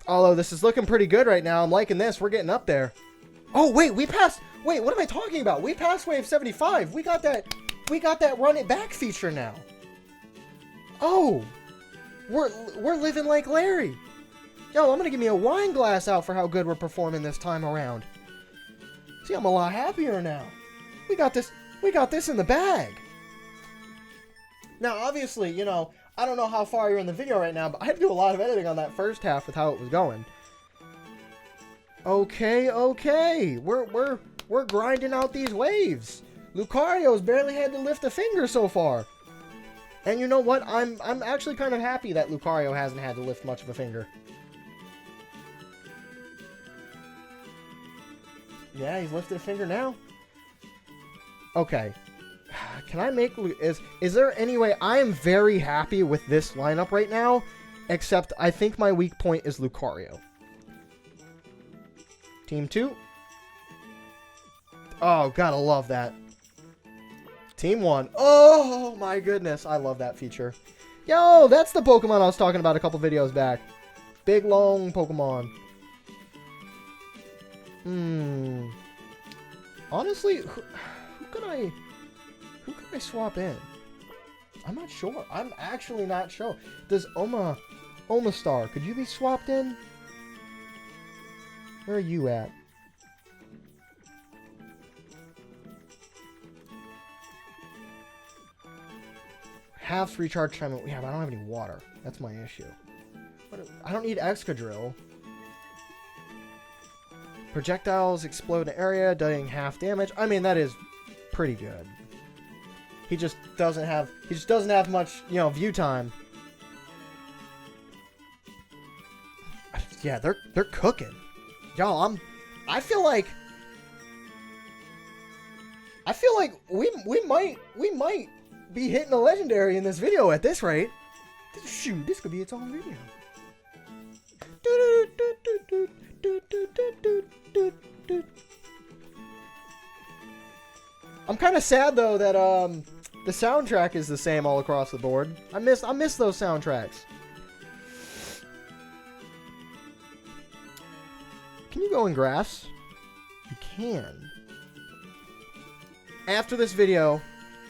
S1: Although this is looking pretty good right now. I'm liking this. We're getting up there. Oh, wait. We passed... Wait, what am I talking about? We passed wave 75. We got that run it back feature now. Oh. We're living like Larry. Yo, I'm gonna give me a wine glass out for how good we're performing this time around. See, I'm a lot happier now. We got this in the bag. Now, obviously, you know, I don't know how far you're in the video right now, but I had to do a lot of editing on that first half with how it was going. Okay. We're grinding out these waves. Lucario's barely had to lift a finger so far. And you know what? I'm actually kind of happy that Lucario hasn't had to lift much of a finger. Yeah, he's lifted a finger now. Okay. Can I make... Is there any way... I am very happy with this lineup right now. Except I think my weak point is Lucario. Team 2. Oh, gotta love that. Team 1. Oh, my goodness. I love that feature. Yo, that's the Pokemon I was talking about a couple videos back. Big, long Pokemon. Honestly, who could I swap in? I'm not sure. I'm actually not sure. Does Omastar, could you be swapped in? Where are you at? Half recharge time. Yeah, but I don't have any water. That's my issue. I don't need Excadrill. Projectiles explode an area, doing half damage. I mean, that is pretty good. He just doesn't have much, you know, view time. Yeah, they're cooking. Y'all, I feel like we might be hitting a legendary in this video at this rate. Shoot, this could be its own video. I'm kind of sad though that the soundtrack is the same all across the board. I miss those soundtracks. Can you go in grass? You can. After this video,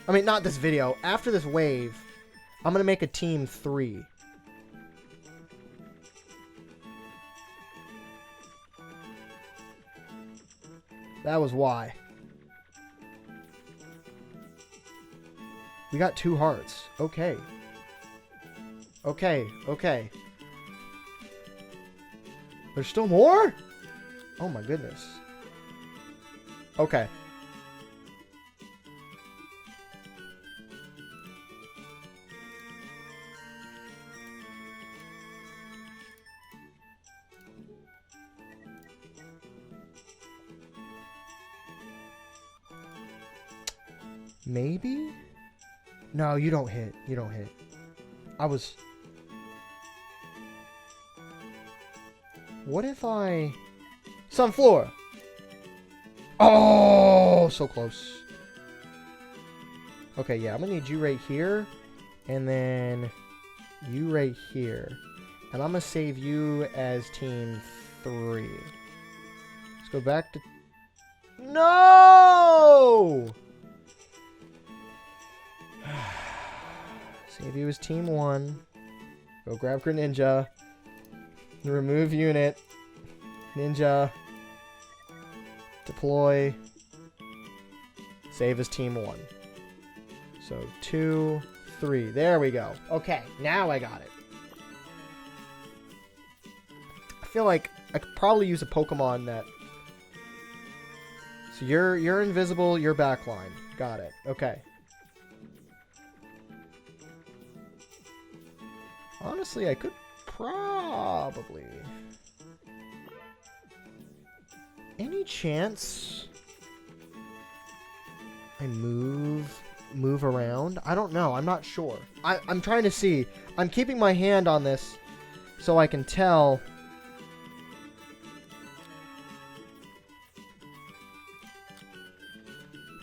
S1: I mean not this video, after this wave, I'm gonna make a team 3. That was why. We got 2 hearts. Okay. Okay. There's still more? Oh my goodness. Okay. Maybe? No, you don't hit. You don't hit. What if I... Sunflora! Oh, so close. Okay, yeah, I'm gonna need you right here. And then you right here. And I'm gonna save you as team 3. Let's go back to... No! Save you as team 1. Go grab Greninja. Remove unit. Ninja. Deploy. Save as team 1. So 2, 3. There we go. Okay, now I got it. I feel like I could probably use a Pokemon that... So you're invisible, you're backline. Got it. Okay. Honestly, I could probably... Any chance I move around? I don't know. I'm not sure. I'm trying to see. I'm keeping my hand on this so I can tell.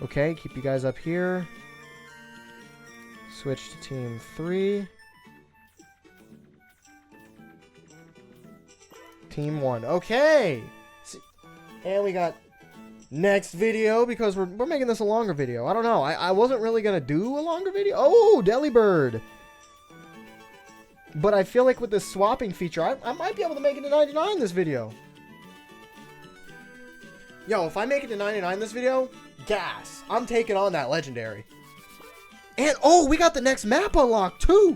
S1: Okay, keep you guys up here. Switch to team 3. Team 1. Okay! And we got next video because we're making this a longer video. I don't know. I wasn't really going to do a longer video. Oh, Delibird! But I feel like with this swapping feature, I might be able to make it to 99 this video. Yo, if I make it to 99 this video, gas. I'm taking on that legendary. And, oh, we got the next map unlocked, too.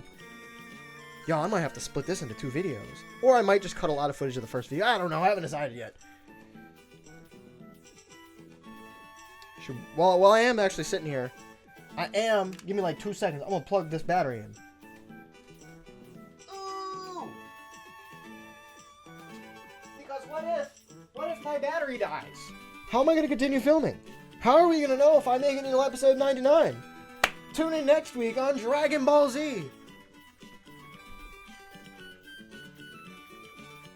S1: Yo, I might have to split this into 2 videos. Or I might just cut a lot of footage of the first video. I don't know. I haven't decided yet. While I am actually sitting here, give me like 2 seconds. I'm going to plug this battery in. Ooh! Because what if my battery dies? How am I going to continue filming? How are we going to know if I make it into episode 99? Tune in next week on Dragon Ball Z.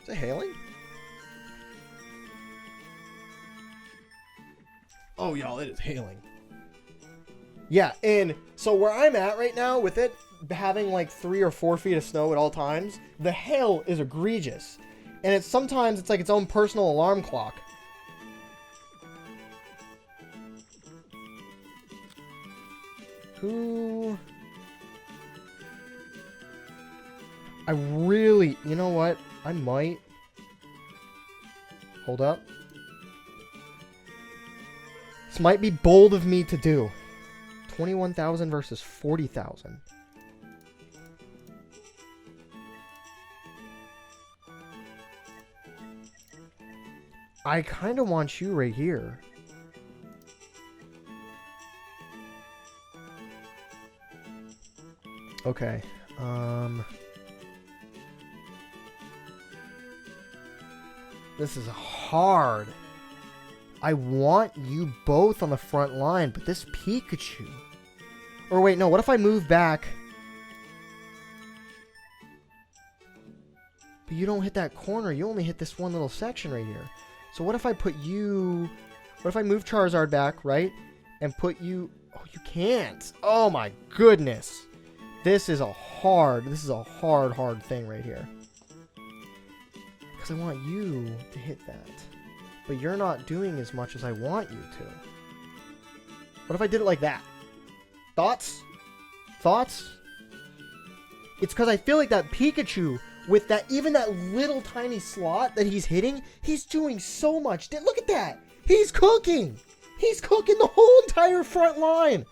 S1: Is it hailing? Oh, y'all, it is hailing. Yeah, and so where I'm at right now, with it having like 3 or 4 feet of snow at all times, the hail is egregious. And sometimes it's like its own personal alarm clock. Who... I really... You know what? I might... Hold up. This might be bold of me to do. 21,000 versus 40,000. I kind of want you right here. Okay. This is hard. I want you both on the front line, but this Pikachu... Or wait, no, what if I move back? But you don't hit that corner, you only hit this one little section right here. So what if I put you... What if I move Charizard back, right? And put you... Oh, you can't! Oh my goodness! This is a hard thing right here. Because I want you to hit that. But you're not doing as much as I want you to. What if I did it like that? Thoughts? Thoughts? It's because I feel like that Pikachu, with that, even that little tiny slot that he's hitting, he's doing so much. Look at that! He's cooking! He's cooking the whole entire front line!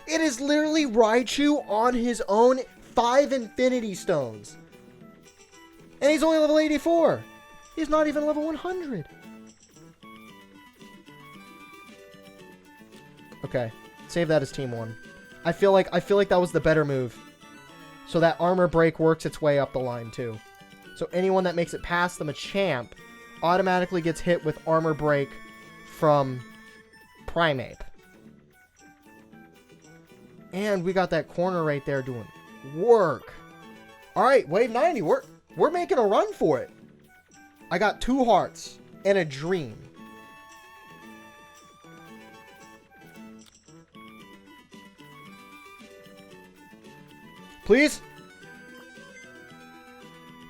S1: It is literally Raichu on his own 5 Infinity Stones. And he's only level 84. He's not even level 100. Okay, save that as team 1. I feel like that was the better move. So that armor break works its way up the line too. So anyone that makes it past the Machamp automatically gets hit with armor break from Primeape. And we got that corner right there doing work. All right, wave 90. We're making a run for it. I got 2 hearts and a dream. Please?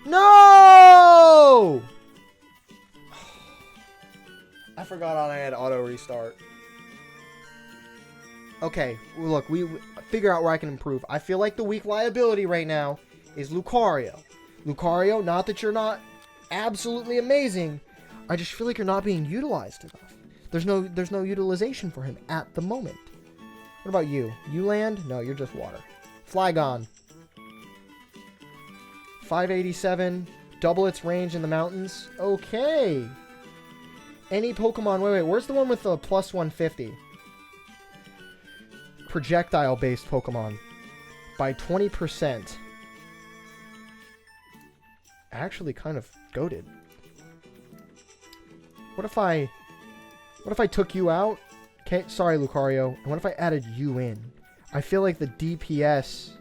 S1: No! I forgot I had auto restart. Okay, look, we figure out where I can improve. I feel like the weak liability right now is Lucario. Lucario, not that you're not absolutely amazing, I just feel like you're not being utilized enough. There's no utilization for him at the moment. What about you? You land? No, you're just water. Flygon. 587, double its range in the mountains. Okay. Any Pokemon, wait, where's the one with the plus 150? projectile-based Pokemon by 20%. Actually kind of goated. What if I took you out? Okay, sorry, Lucario. And what if I added you in? I feel like the DPS...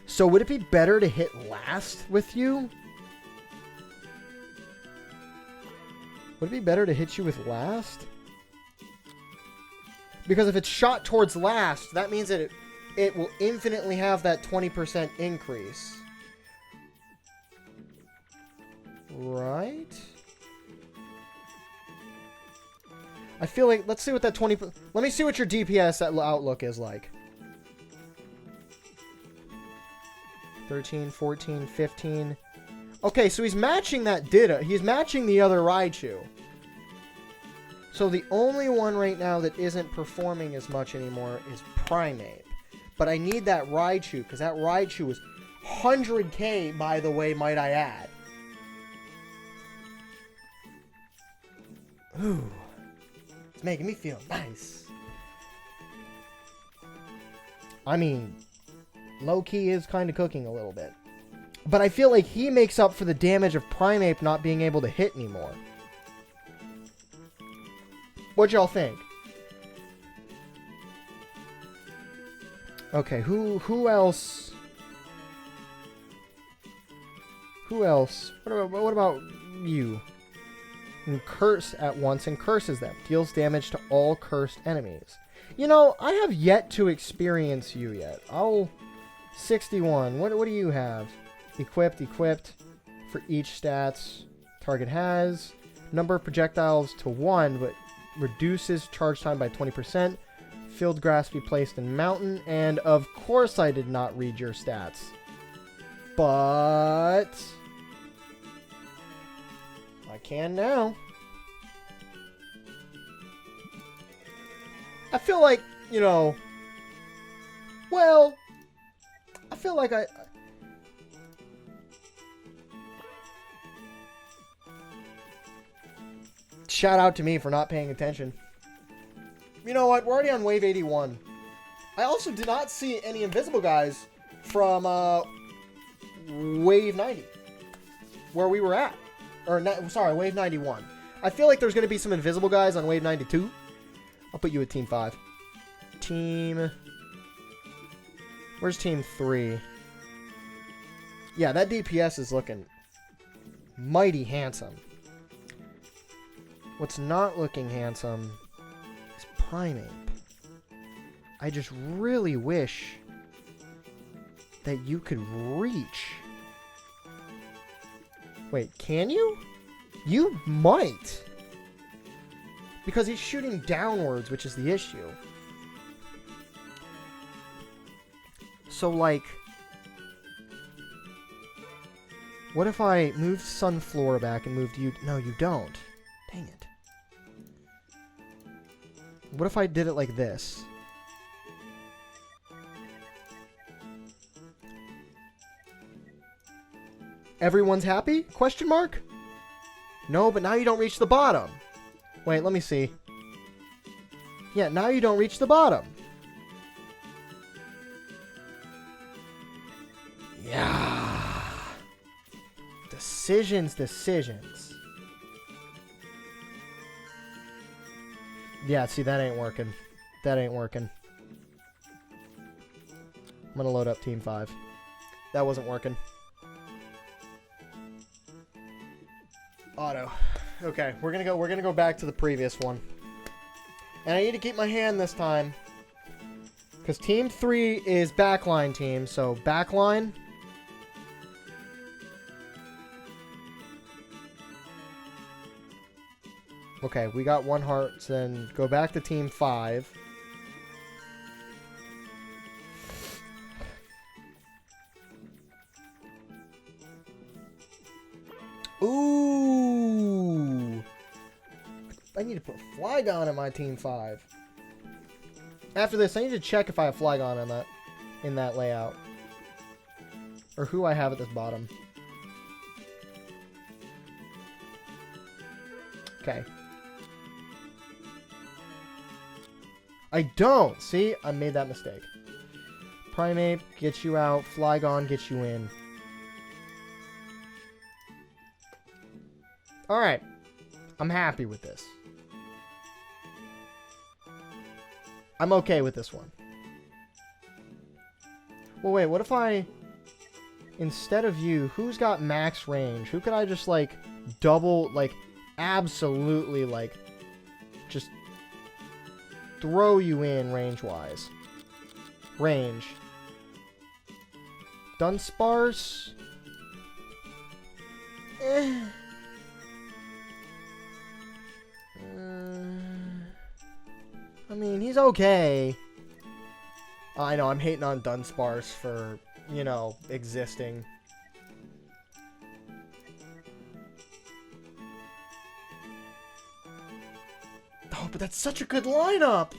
S1: So would it be better to hit last with you? Would it be better to hit you with last? Because if it's shot towards last, that means that it will infinitely have that 20% increase. Right? I feel like, let's see what that 20... Let me see what your DPS outlook is like. 13, 14, 15. Okay, so he's matching that Ditto. He's matching the other Raichu. So the only one right now that isn't performing as much anymore is Primeape. But I need that Raichu, because that Raichu is 100k, by the way, might I add. Ooh. It's making me feel nice. I mean, low-key is kind of cooking a little bit. But I feel like he makes up for the damage of Primeape not being able to hit anymore. What y'all think? Okay, who else? Who else? What about you? And curse at once and curses them. Deals damage to all cursed enemies. You know, I have yet to experience you yet. 61. What do you have? Equipped for each stats target has. Number of projectiles to 1, but reduces charge time by 20%. Field grass be placed in mountain. And of course I did not read your stats. But I can now. I feel like, you know, well, I feel like shout out to me for not paying attention. You know what? We're already on wave 81. I also did not see any invisible guys from wave 90, where we were at. Or, sorry, wave 91. I feel like there's going to be some invisible guys on wave 92. I'll put you at team 5. Where's team 3? Yeah, that DPS is looking mighty handsome. What's not looking handsome is Primeape. I just really wish that you could reach. Wait, can you? You might. Because he's shooting downwards, which is the issue. So, like, what if I moved Sunflora back and moved you? No, you don't. Dang it. What if I did it like this? Everyone's happy? Question mark? No, but now you don't reach the bottom. Wait, let me see. Yeah, now you don't reach the bottom. Yeah. Decisions. Yeah, see, that ain't working. That ain't working. I'm gonna load up Team 5. That wasn't working. Auto. Okay, we're gonna go back to the previous one. And I need to keep my hand this time. Because Team 3 is backline team, so backline. Okay, we got 1 heart, so then go back to Team 5. Ooh! I need to put Flygon in my Team 5. After this, I need to check if I have Flygon in that layout. Or who I have at this bottom. Okay. I don't. See? I made that mistake. Primeape gets you out. Flygon gets you in. Alright. I'm happy with this. I'm okay with this one. Well, wait, what if I... Instead of you, who's got max range? Who could I just, like, double, like, absolutely, like, just throw you in range-wise? Range. Dunsparce? I mean, he's okay. I know, I'm hating on Dunsparce for, you know, existing. Oh, but that's such a good lineup!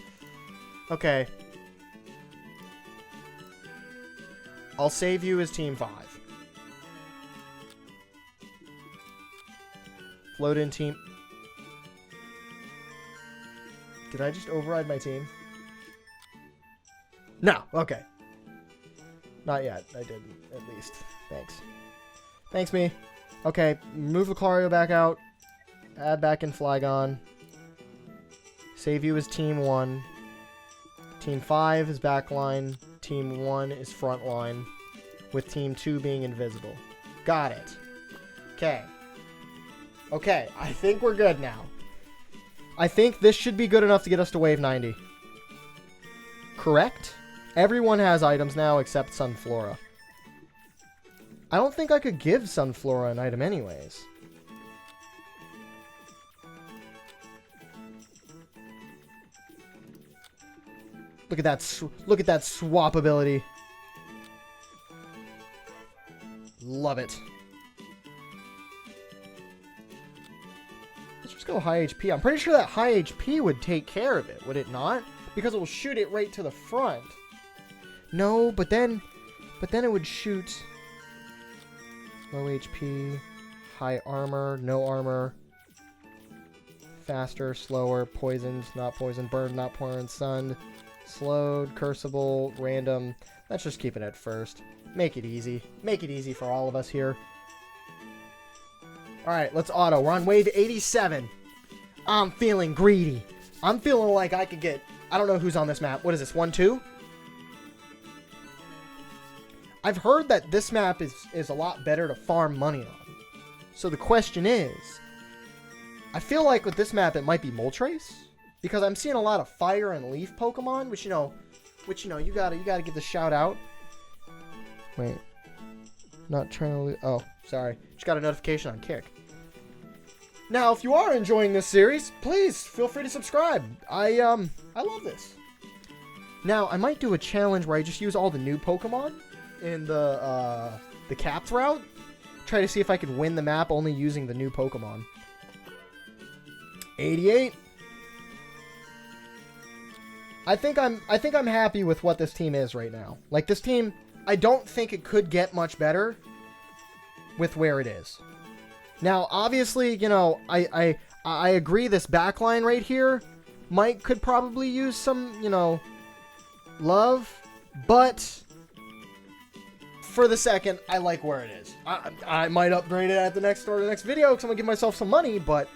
S1: Okay. I'll save you as Team 5. Float in Team... Did I just override my team? No, okay. Not yet. I didn't, at least. Thanks. Thanks, me. Okay, move Lucario back out. Add back in Flygon. Save you as Team 1. Team 5 is backline. Team 1 is frontline. With Team 2 being invisible. Got it. Okay. Okay, I think we're good now. I think this should be good enough to get us to wave 90. Correct? Everyone has items now except Sunflora. I don't think I could give Sunflora an item anyways. Look at that swap ability. Love it. Let's just go high HP. I'm pretty sure that high HP would take care of it, would it not? Because it will shoot it right to the front. No, but then it would shoot low HP, high armor, no armor, faster, slower, poisoned, not poisoned, burned, not burned, stunned, slowed, curseable, random. Let's just keep it at first. Make it easy. Make it easy for all of us here. Alright, let's auto. We're on wave 87. I'm feeling greedy. I'm feeling like I could get... I don't know who's on this map. What is this? 1-2? I've heard that this map is a lot better to farm money on. So the question is... I feel like with this map it might be Moltres. Because I'm seeing a lot of fire and leaf Pokemon. Which, you know, you gotta give the shout out. Wait. Not trying to... Oh, sorry. Just got a notification on Kick. Now, if you are enjoying this series, please feel free to subscribe. I love this. Now, I might do a challenge where I just use all the new Pokemon in the capped route. Try to see if I can win the map only using the new Pokemon. 88. I think I'm happy with what this team is right now. Like, this team, I don't think it could get much better with where it is. Now, obviously, you know, I agree this backline right here could probably use some, you know, love, but for the second, I like where it is. I might upgrade it at the next video because I'm gonna give myself some money, but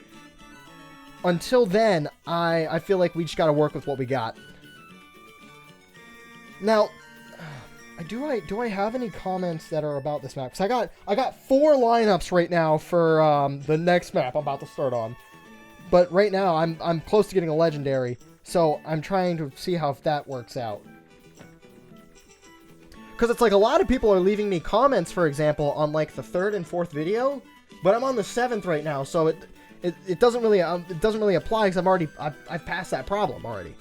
S1: until then, I feel like we just gotta work with what we got. Now, do I have any comments that are about this map? Because I got 4 lineups right now for the next map I'm about to start on. But right now I'm close to getting a legendary, so I'm trying to see how that works out. Because it's like a lot of people are leaving me comments, for example, on like the 3rd and 4th video, but I'm on the 7th right now, so it doesn't really apply because I've passed that problem already.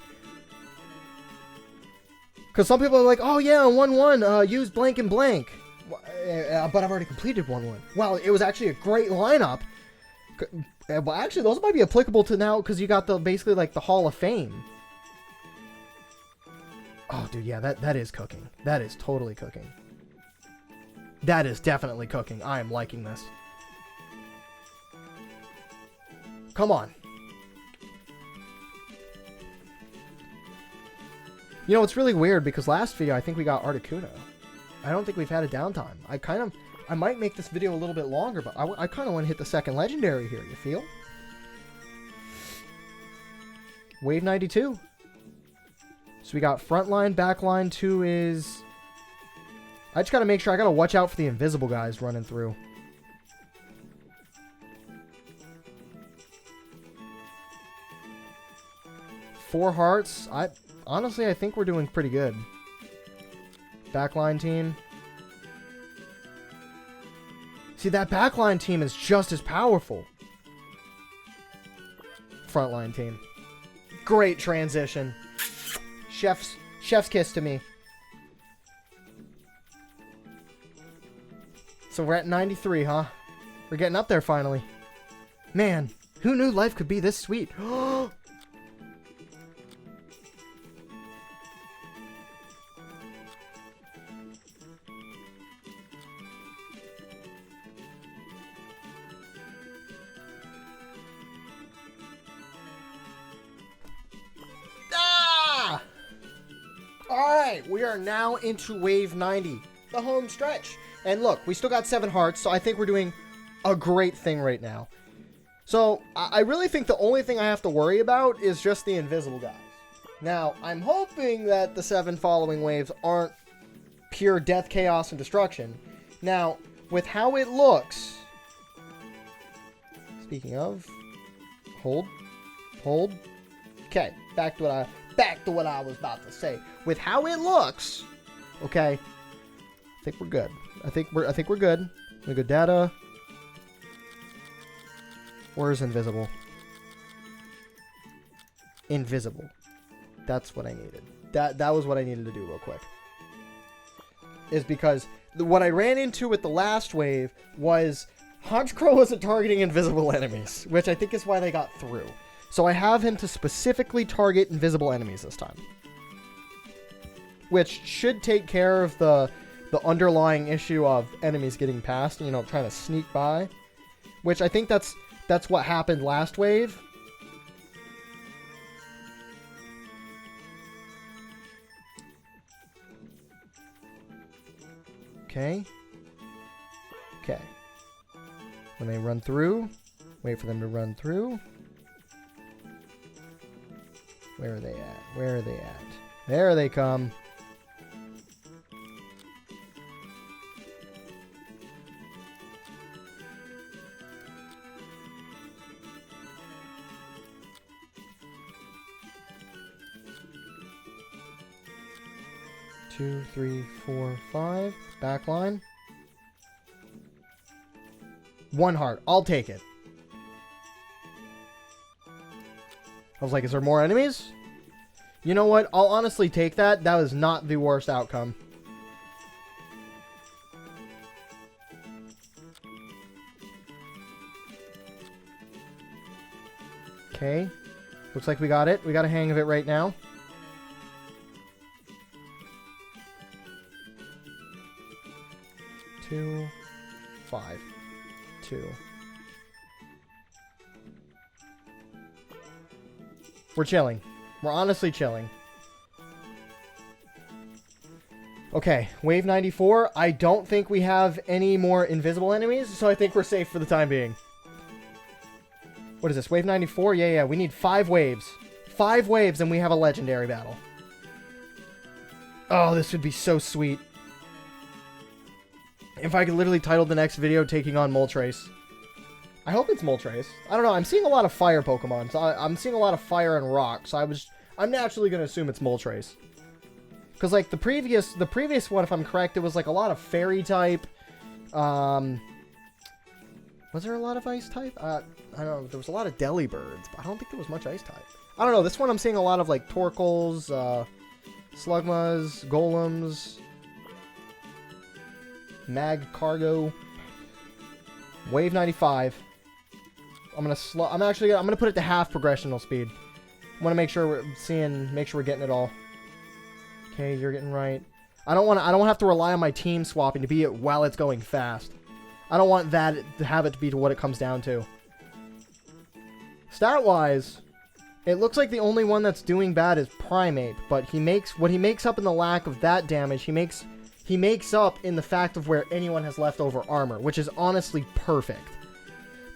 S1: Because some people are like, oh yeah, 1-1, use blank and blank. But I've already completed 1-1. Well, it was actually a great lineup. Well, actually, those might be applicable to now because you got basically like the Hall of Fame. Oh, dude, yeah, that is cooking. That is totally cooking. That is definitely cooking. I am liking this. Come on. You know, it's really weird because last video I think we got Articuno. I don't think we've had a downtime. I might make this video a little bit longer, but I kind of want to hit the second legendary here, you feel? Wave 92. So we got front line, back line, 2 is... I just got to make sure, I got to watch out for the invisible guys running through. Four hearts. Honestly, I think we're doing pretty good. Backline team. See, that backline team is just as powerful. Frontline team. Great transition. Chef's kiss to me. So we're at 93, huh? We're getting up there finally. Man, who knew life could be this sweet? Alright, we are now into wave 90, the home stretch. And look, we still got 7 hearts, so I think we're doing a great thing right now. So, I really think the only thing I have to worry about is just the invisible guys. Now, I'm hoping that the 7 following waves aren't pure death, chaos, and destruction. Now, with how it looks... Speaking of... Hold. Okay, back to what I was about to say. With how it looks, okay, I think we're good. I think we're good. We go data. Where's invisible? Invisible. That's what I needed. That was what I needed to do real quick. Is because what I ran into with the last wave was Honchkrow wasn't targeting invisible enemies, which I think is why they got through. So I have him to specifically target invisible enemies this time. Which should take care of the underlying issue of enemies getting past, you know, trying to sneak by. Which I think that's what happened last wave. Okay. Okay. When they run through, wait for them to run through. Where are they at? Where are they at? There they come. Two, three, four, five. Backline. 1 heart. I'll take it. I was like, is there more enemies? You know what? I'll honestly take that. That was not the worst outcome. Okay. Looks like we got it. We got a hang of it right now. Two, 5, 2. We're chilling. We're honestly chilling. Okay, wave 94. I don't think we have any more invisible enemies, so I think we're safe for the time being. What is this, wave 94? Yeah, we need 5 waves. 5 waves and we have a legendary battle. Oh, this would be so sweet. If I could literally title the next video Taking on Moltres. I hope it's Moltres. I don't know. I'm seeing a lot of fire Pokemon. So I'm seeing a lot of fire and rock. So I'm naturally going to assume it's Moltres. Because like the previous one, if I'm correct, it was like a lot of fairy type. Was there a lot of ice type? I don't know. There was a lot of Delibirds, but I don't think there was much ice type. I don't know. This one I'm seeing a lot of like Torkoals, Slugmas, Golems, Mag Cargo. Wave 95. I'm gonna put it to half progressional speed. I want to make sure we're getting it all. Okay, you're getting right. I don't want to have to rely on my team swapping to be it while it's going fast. I don't want that to have it to be to what it comes down to. Stat wise, It looks like the only one that's doing bad is Primeape, but he makes what he makes up in the lack of that damage. He makes up in the fact of where anyone has leftover armor, which is honestly perfect.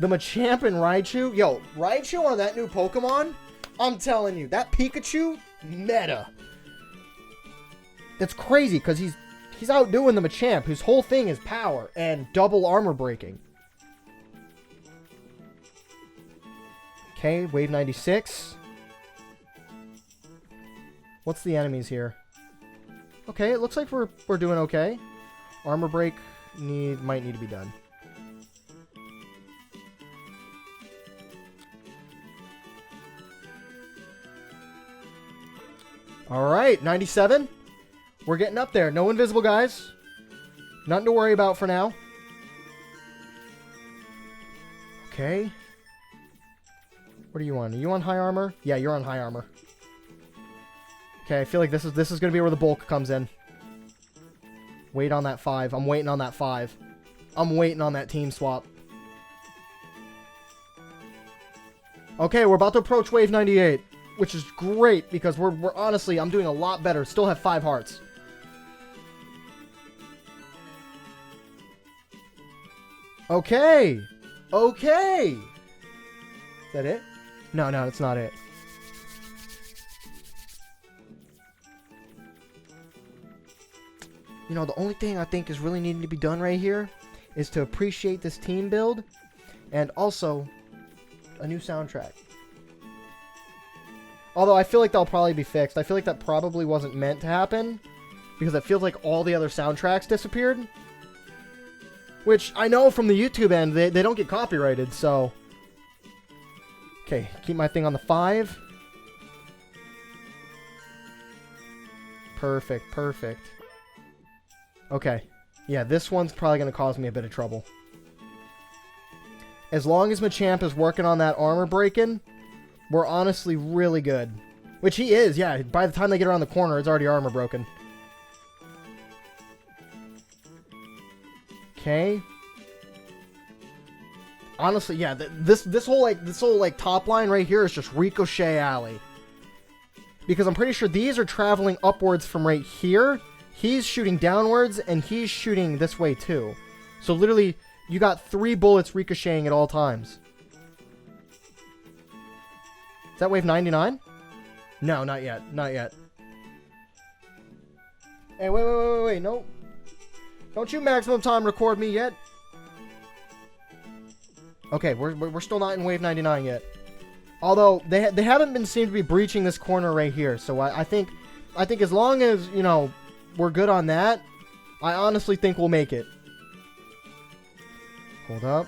S1: The Machamp and Raichu, yo, Raichu on that new Pokemon, I'm telling you, that Pikachu, meta. That's crazy because he's outdoing the Machamp, whose whole thing is power and double armor breaking. Okay, wave 96. What's the enemies here? Okay, it looks like we're doing okay. Armor break might need to be done. All right, 97. We're getting up there. No invisible guys. Nothing to worry about for now. Okay. What are you on? Are you on high armor? Yeah, you're on high armor. Okay, I feel like this is going to be where the bulk comes in. Wait on that 5. I'm waiting on that 5. I'm waiting on that team swap. Okay, we're about to approach wave 98, which is great because we're honestly, I'm doing a lot better. Still have 5 hearts. Okay. Okay. Is that it? No, that's not it. You know, the only thing I think is really needing to be done right here is to appreciate this team build and also a new soundtrack. Although I feel like that'll probably be fixed. I feel like that probably wasn't meant to happen because it feels like all the other soundtracks disappeared. Which I know from the YouTube end, they don't get copyrighted, so... Okay, keep my thing on the 5. Perfect, perfect. Okay. Yeah, this one's probably going to cause me a bit of trouble. As long as Machamp is working on that armor breaking, we're honestly really good. Which he is, yeah. By the time they get around the corner, it's already armor broken. Okay. Honestly, yeah, this whole top line right here is just Ricochet Alley. Because I'm pretty sure these are traveling upwards from right here. He's shooting downwards, and he's shooting this way too. So literally, you got 3 bullets ricocheting at all times. Is that wave 99? No, not yet. Not yet. Hey, wait, no. Don't you maximum time record me yet. Okay, we're still not in wave 99 yet. Although, they haven't been seen to be breaching this corner right here. So I think as long as, you know, we're good on that, I honestly think we'll make it. Hold up.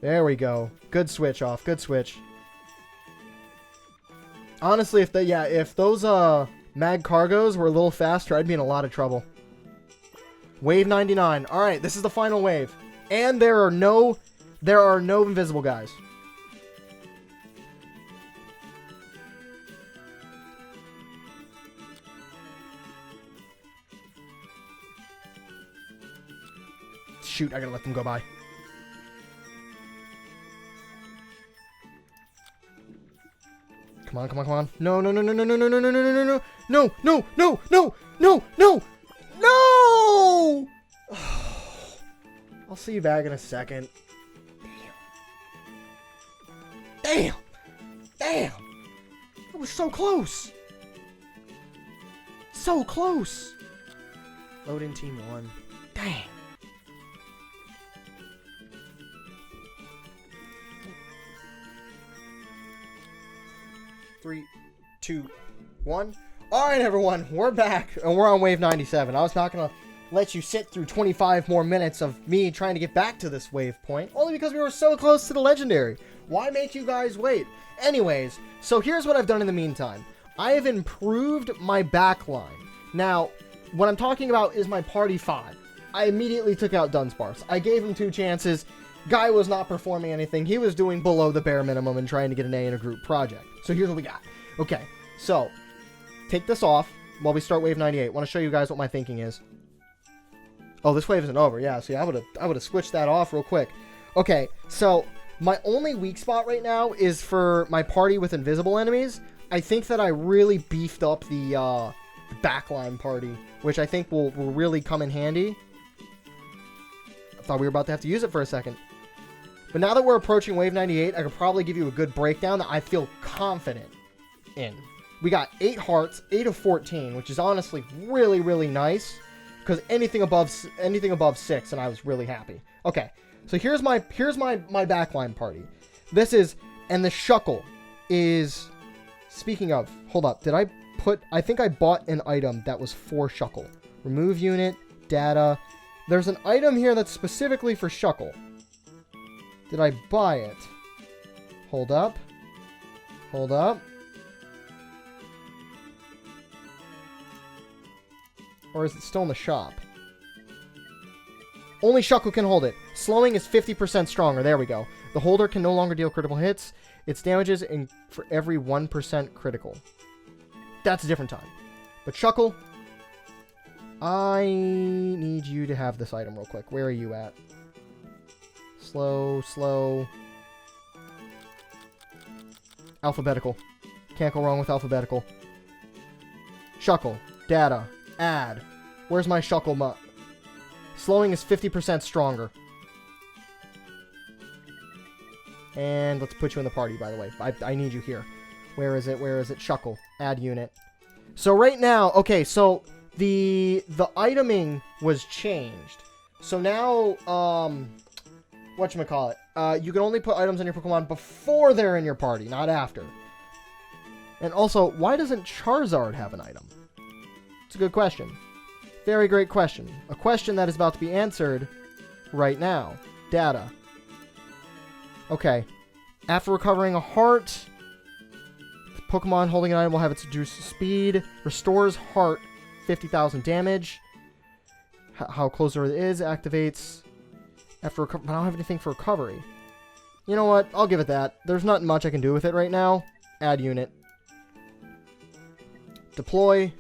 S1: There we go. Good switch off. Good switch. Honestly, if those mag cargos were a little faster, I'd be in a lot of trouble. Wave 99. All right, this is the final wave, and there are no invisible guys. Shoot, I gotta let them go by. Come on, come on, come on. No. I'll see you back in a second. Damn. That was so close. So close. Load in team 1. Dang. Three, 2, 1. All right, everyone, we're back, and we're on wave 97. I was not going to let you sit through 25 more minutes of me trying to get back to this wave point, only because we were so close to the legendary. Why make you guys wait? Anyways, so here's what I've done in the meantime. I have improved my backline. Now, what I'm talking about is my party 5. I immediately took out Dunsparce. I gave him 2 chances. Guy was not performing anything. He was doing below the bare minimum and trying to get an A in a group project. So here's what we got. Okay, so take this off while we start wave 98. I want to show you guys what my thinking is. Oh, this wave isn't over. Yeah, see, I would have switched that off real quick. Okay, so my only weak spot right now is for my party with invisible enemies. I think that I really beefed up the backline party, which I think will really come in handy. I thought we were about to have to use it for a second. But now that we're approaching Wave 98, I could probably give you a good breakdown that I feel confident in. We got 8 hearts, 8 of 14, which is honestly really, really nice. Because anything above 6, and I was really happy. Okay, so here's my backline party. This is, and the Shuckle is, speaking of, hold up, did I put, I think I bought an item that was for Shuckle. Remove unit, data. There's an item here that's specifically for Shuckle. Did I buy it? Hold up. Hold up. Or is it still in the shop? Only Shuckle can hold it. Slowing is 50% stronger. There we go. The holder can no longer deal critical hits. Its damages for every 1% critical. That's a different time. But Shuckle, I need you to have this item real quick. Where are you at? Slow, slow. Alphabetical. Can't go wrong with alphabetical. Shuckle. Data. Add. Where's my Shuckle? Slowing is 50% stronger. And let's put you in the party, by the way. I need you here. Where is it? Where is it? Shuckle. Add unit. So right now, okay, so the iteming was changed. So now, whatchamacallit, you can only put items on your Pokemon before they're in your party, not after. And also, why doesn't Charizard have an item? It's a good question. Very great question. A question that is about to be answered right now. Data. Okay. After recovering a heart, the Pokemon holding an item will have its reduced speed. Restores heart 50,000 damage. How closer it is, activates. After I don't have anything for recovery. You know what? I'll give it that. There's not much I can do with it right now. Add unit. Deploy.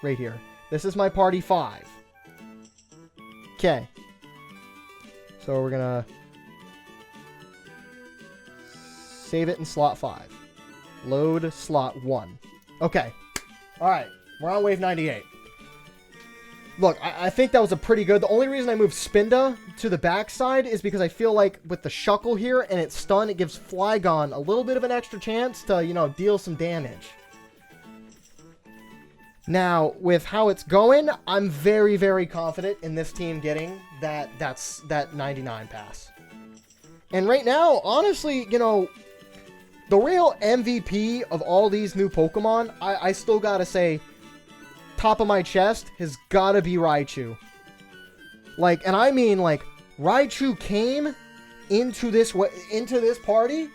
S1: Right here. This is my party 5. Okay. So we're gonna save it in slot 5. Load slot 1. Okay. Alright. We're on Wave 98. Look, I think that was a pretty good. The only reason I moved Spinda to the backside is because I feel like with the Shuckle here and its stun, it gives Flygon a little bit of an extra chance to, you know, deal some damage. Now, with how it's going, I'm very, very confident in this team getting that 99 pass. And right now, honestly, you know, the real MVP of all these new Pokemon, I still gotta say, top of my chest has gotta be Raichu. Like, and I mean, like, Raichu came into this party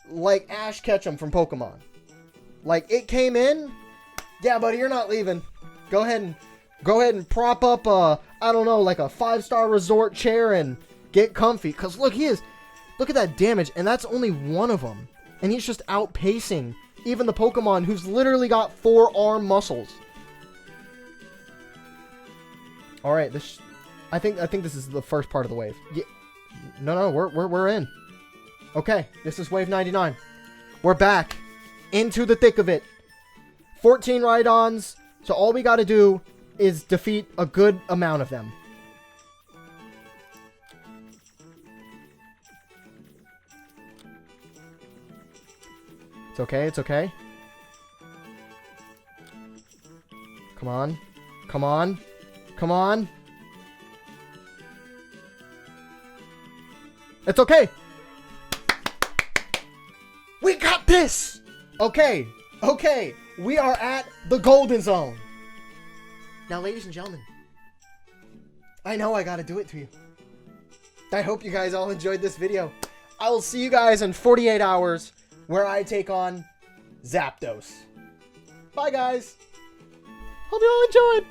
S1: like Ash Ketchum from Pokemon. Like, it came in. Yeah, buddy, you're not leaving. Go ahead and prop up I don't know, like a 5-star resort chair and get comfy. Cause look at that damage, and that's only one of them. And he's just outpacing even the Pokemon who's literally got 4 arm muscles. All right, I think this is the first part of the wave. Yeah, no, we're in. Okay, this is Wave 99. We're back into the thick of it. 14 Rhydons, so all we gotta do is defeat a good amount of them. It's okay, it's okay. Come on. Come on. Come on. It's okay. We got this. Okay. Okay. We are at the Golden Zone. Now, ladies and gentlemen, I know I gotta do it to you. I hope you guys all enjoyed this video. I will see you guys in 48 hours where I take on Zapdos. Bye, guys. Hope you all enjoyed.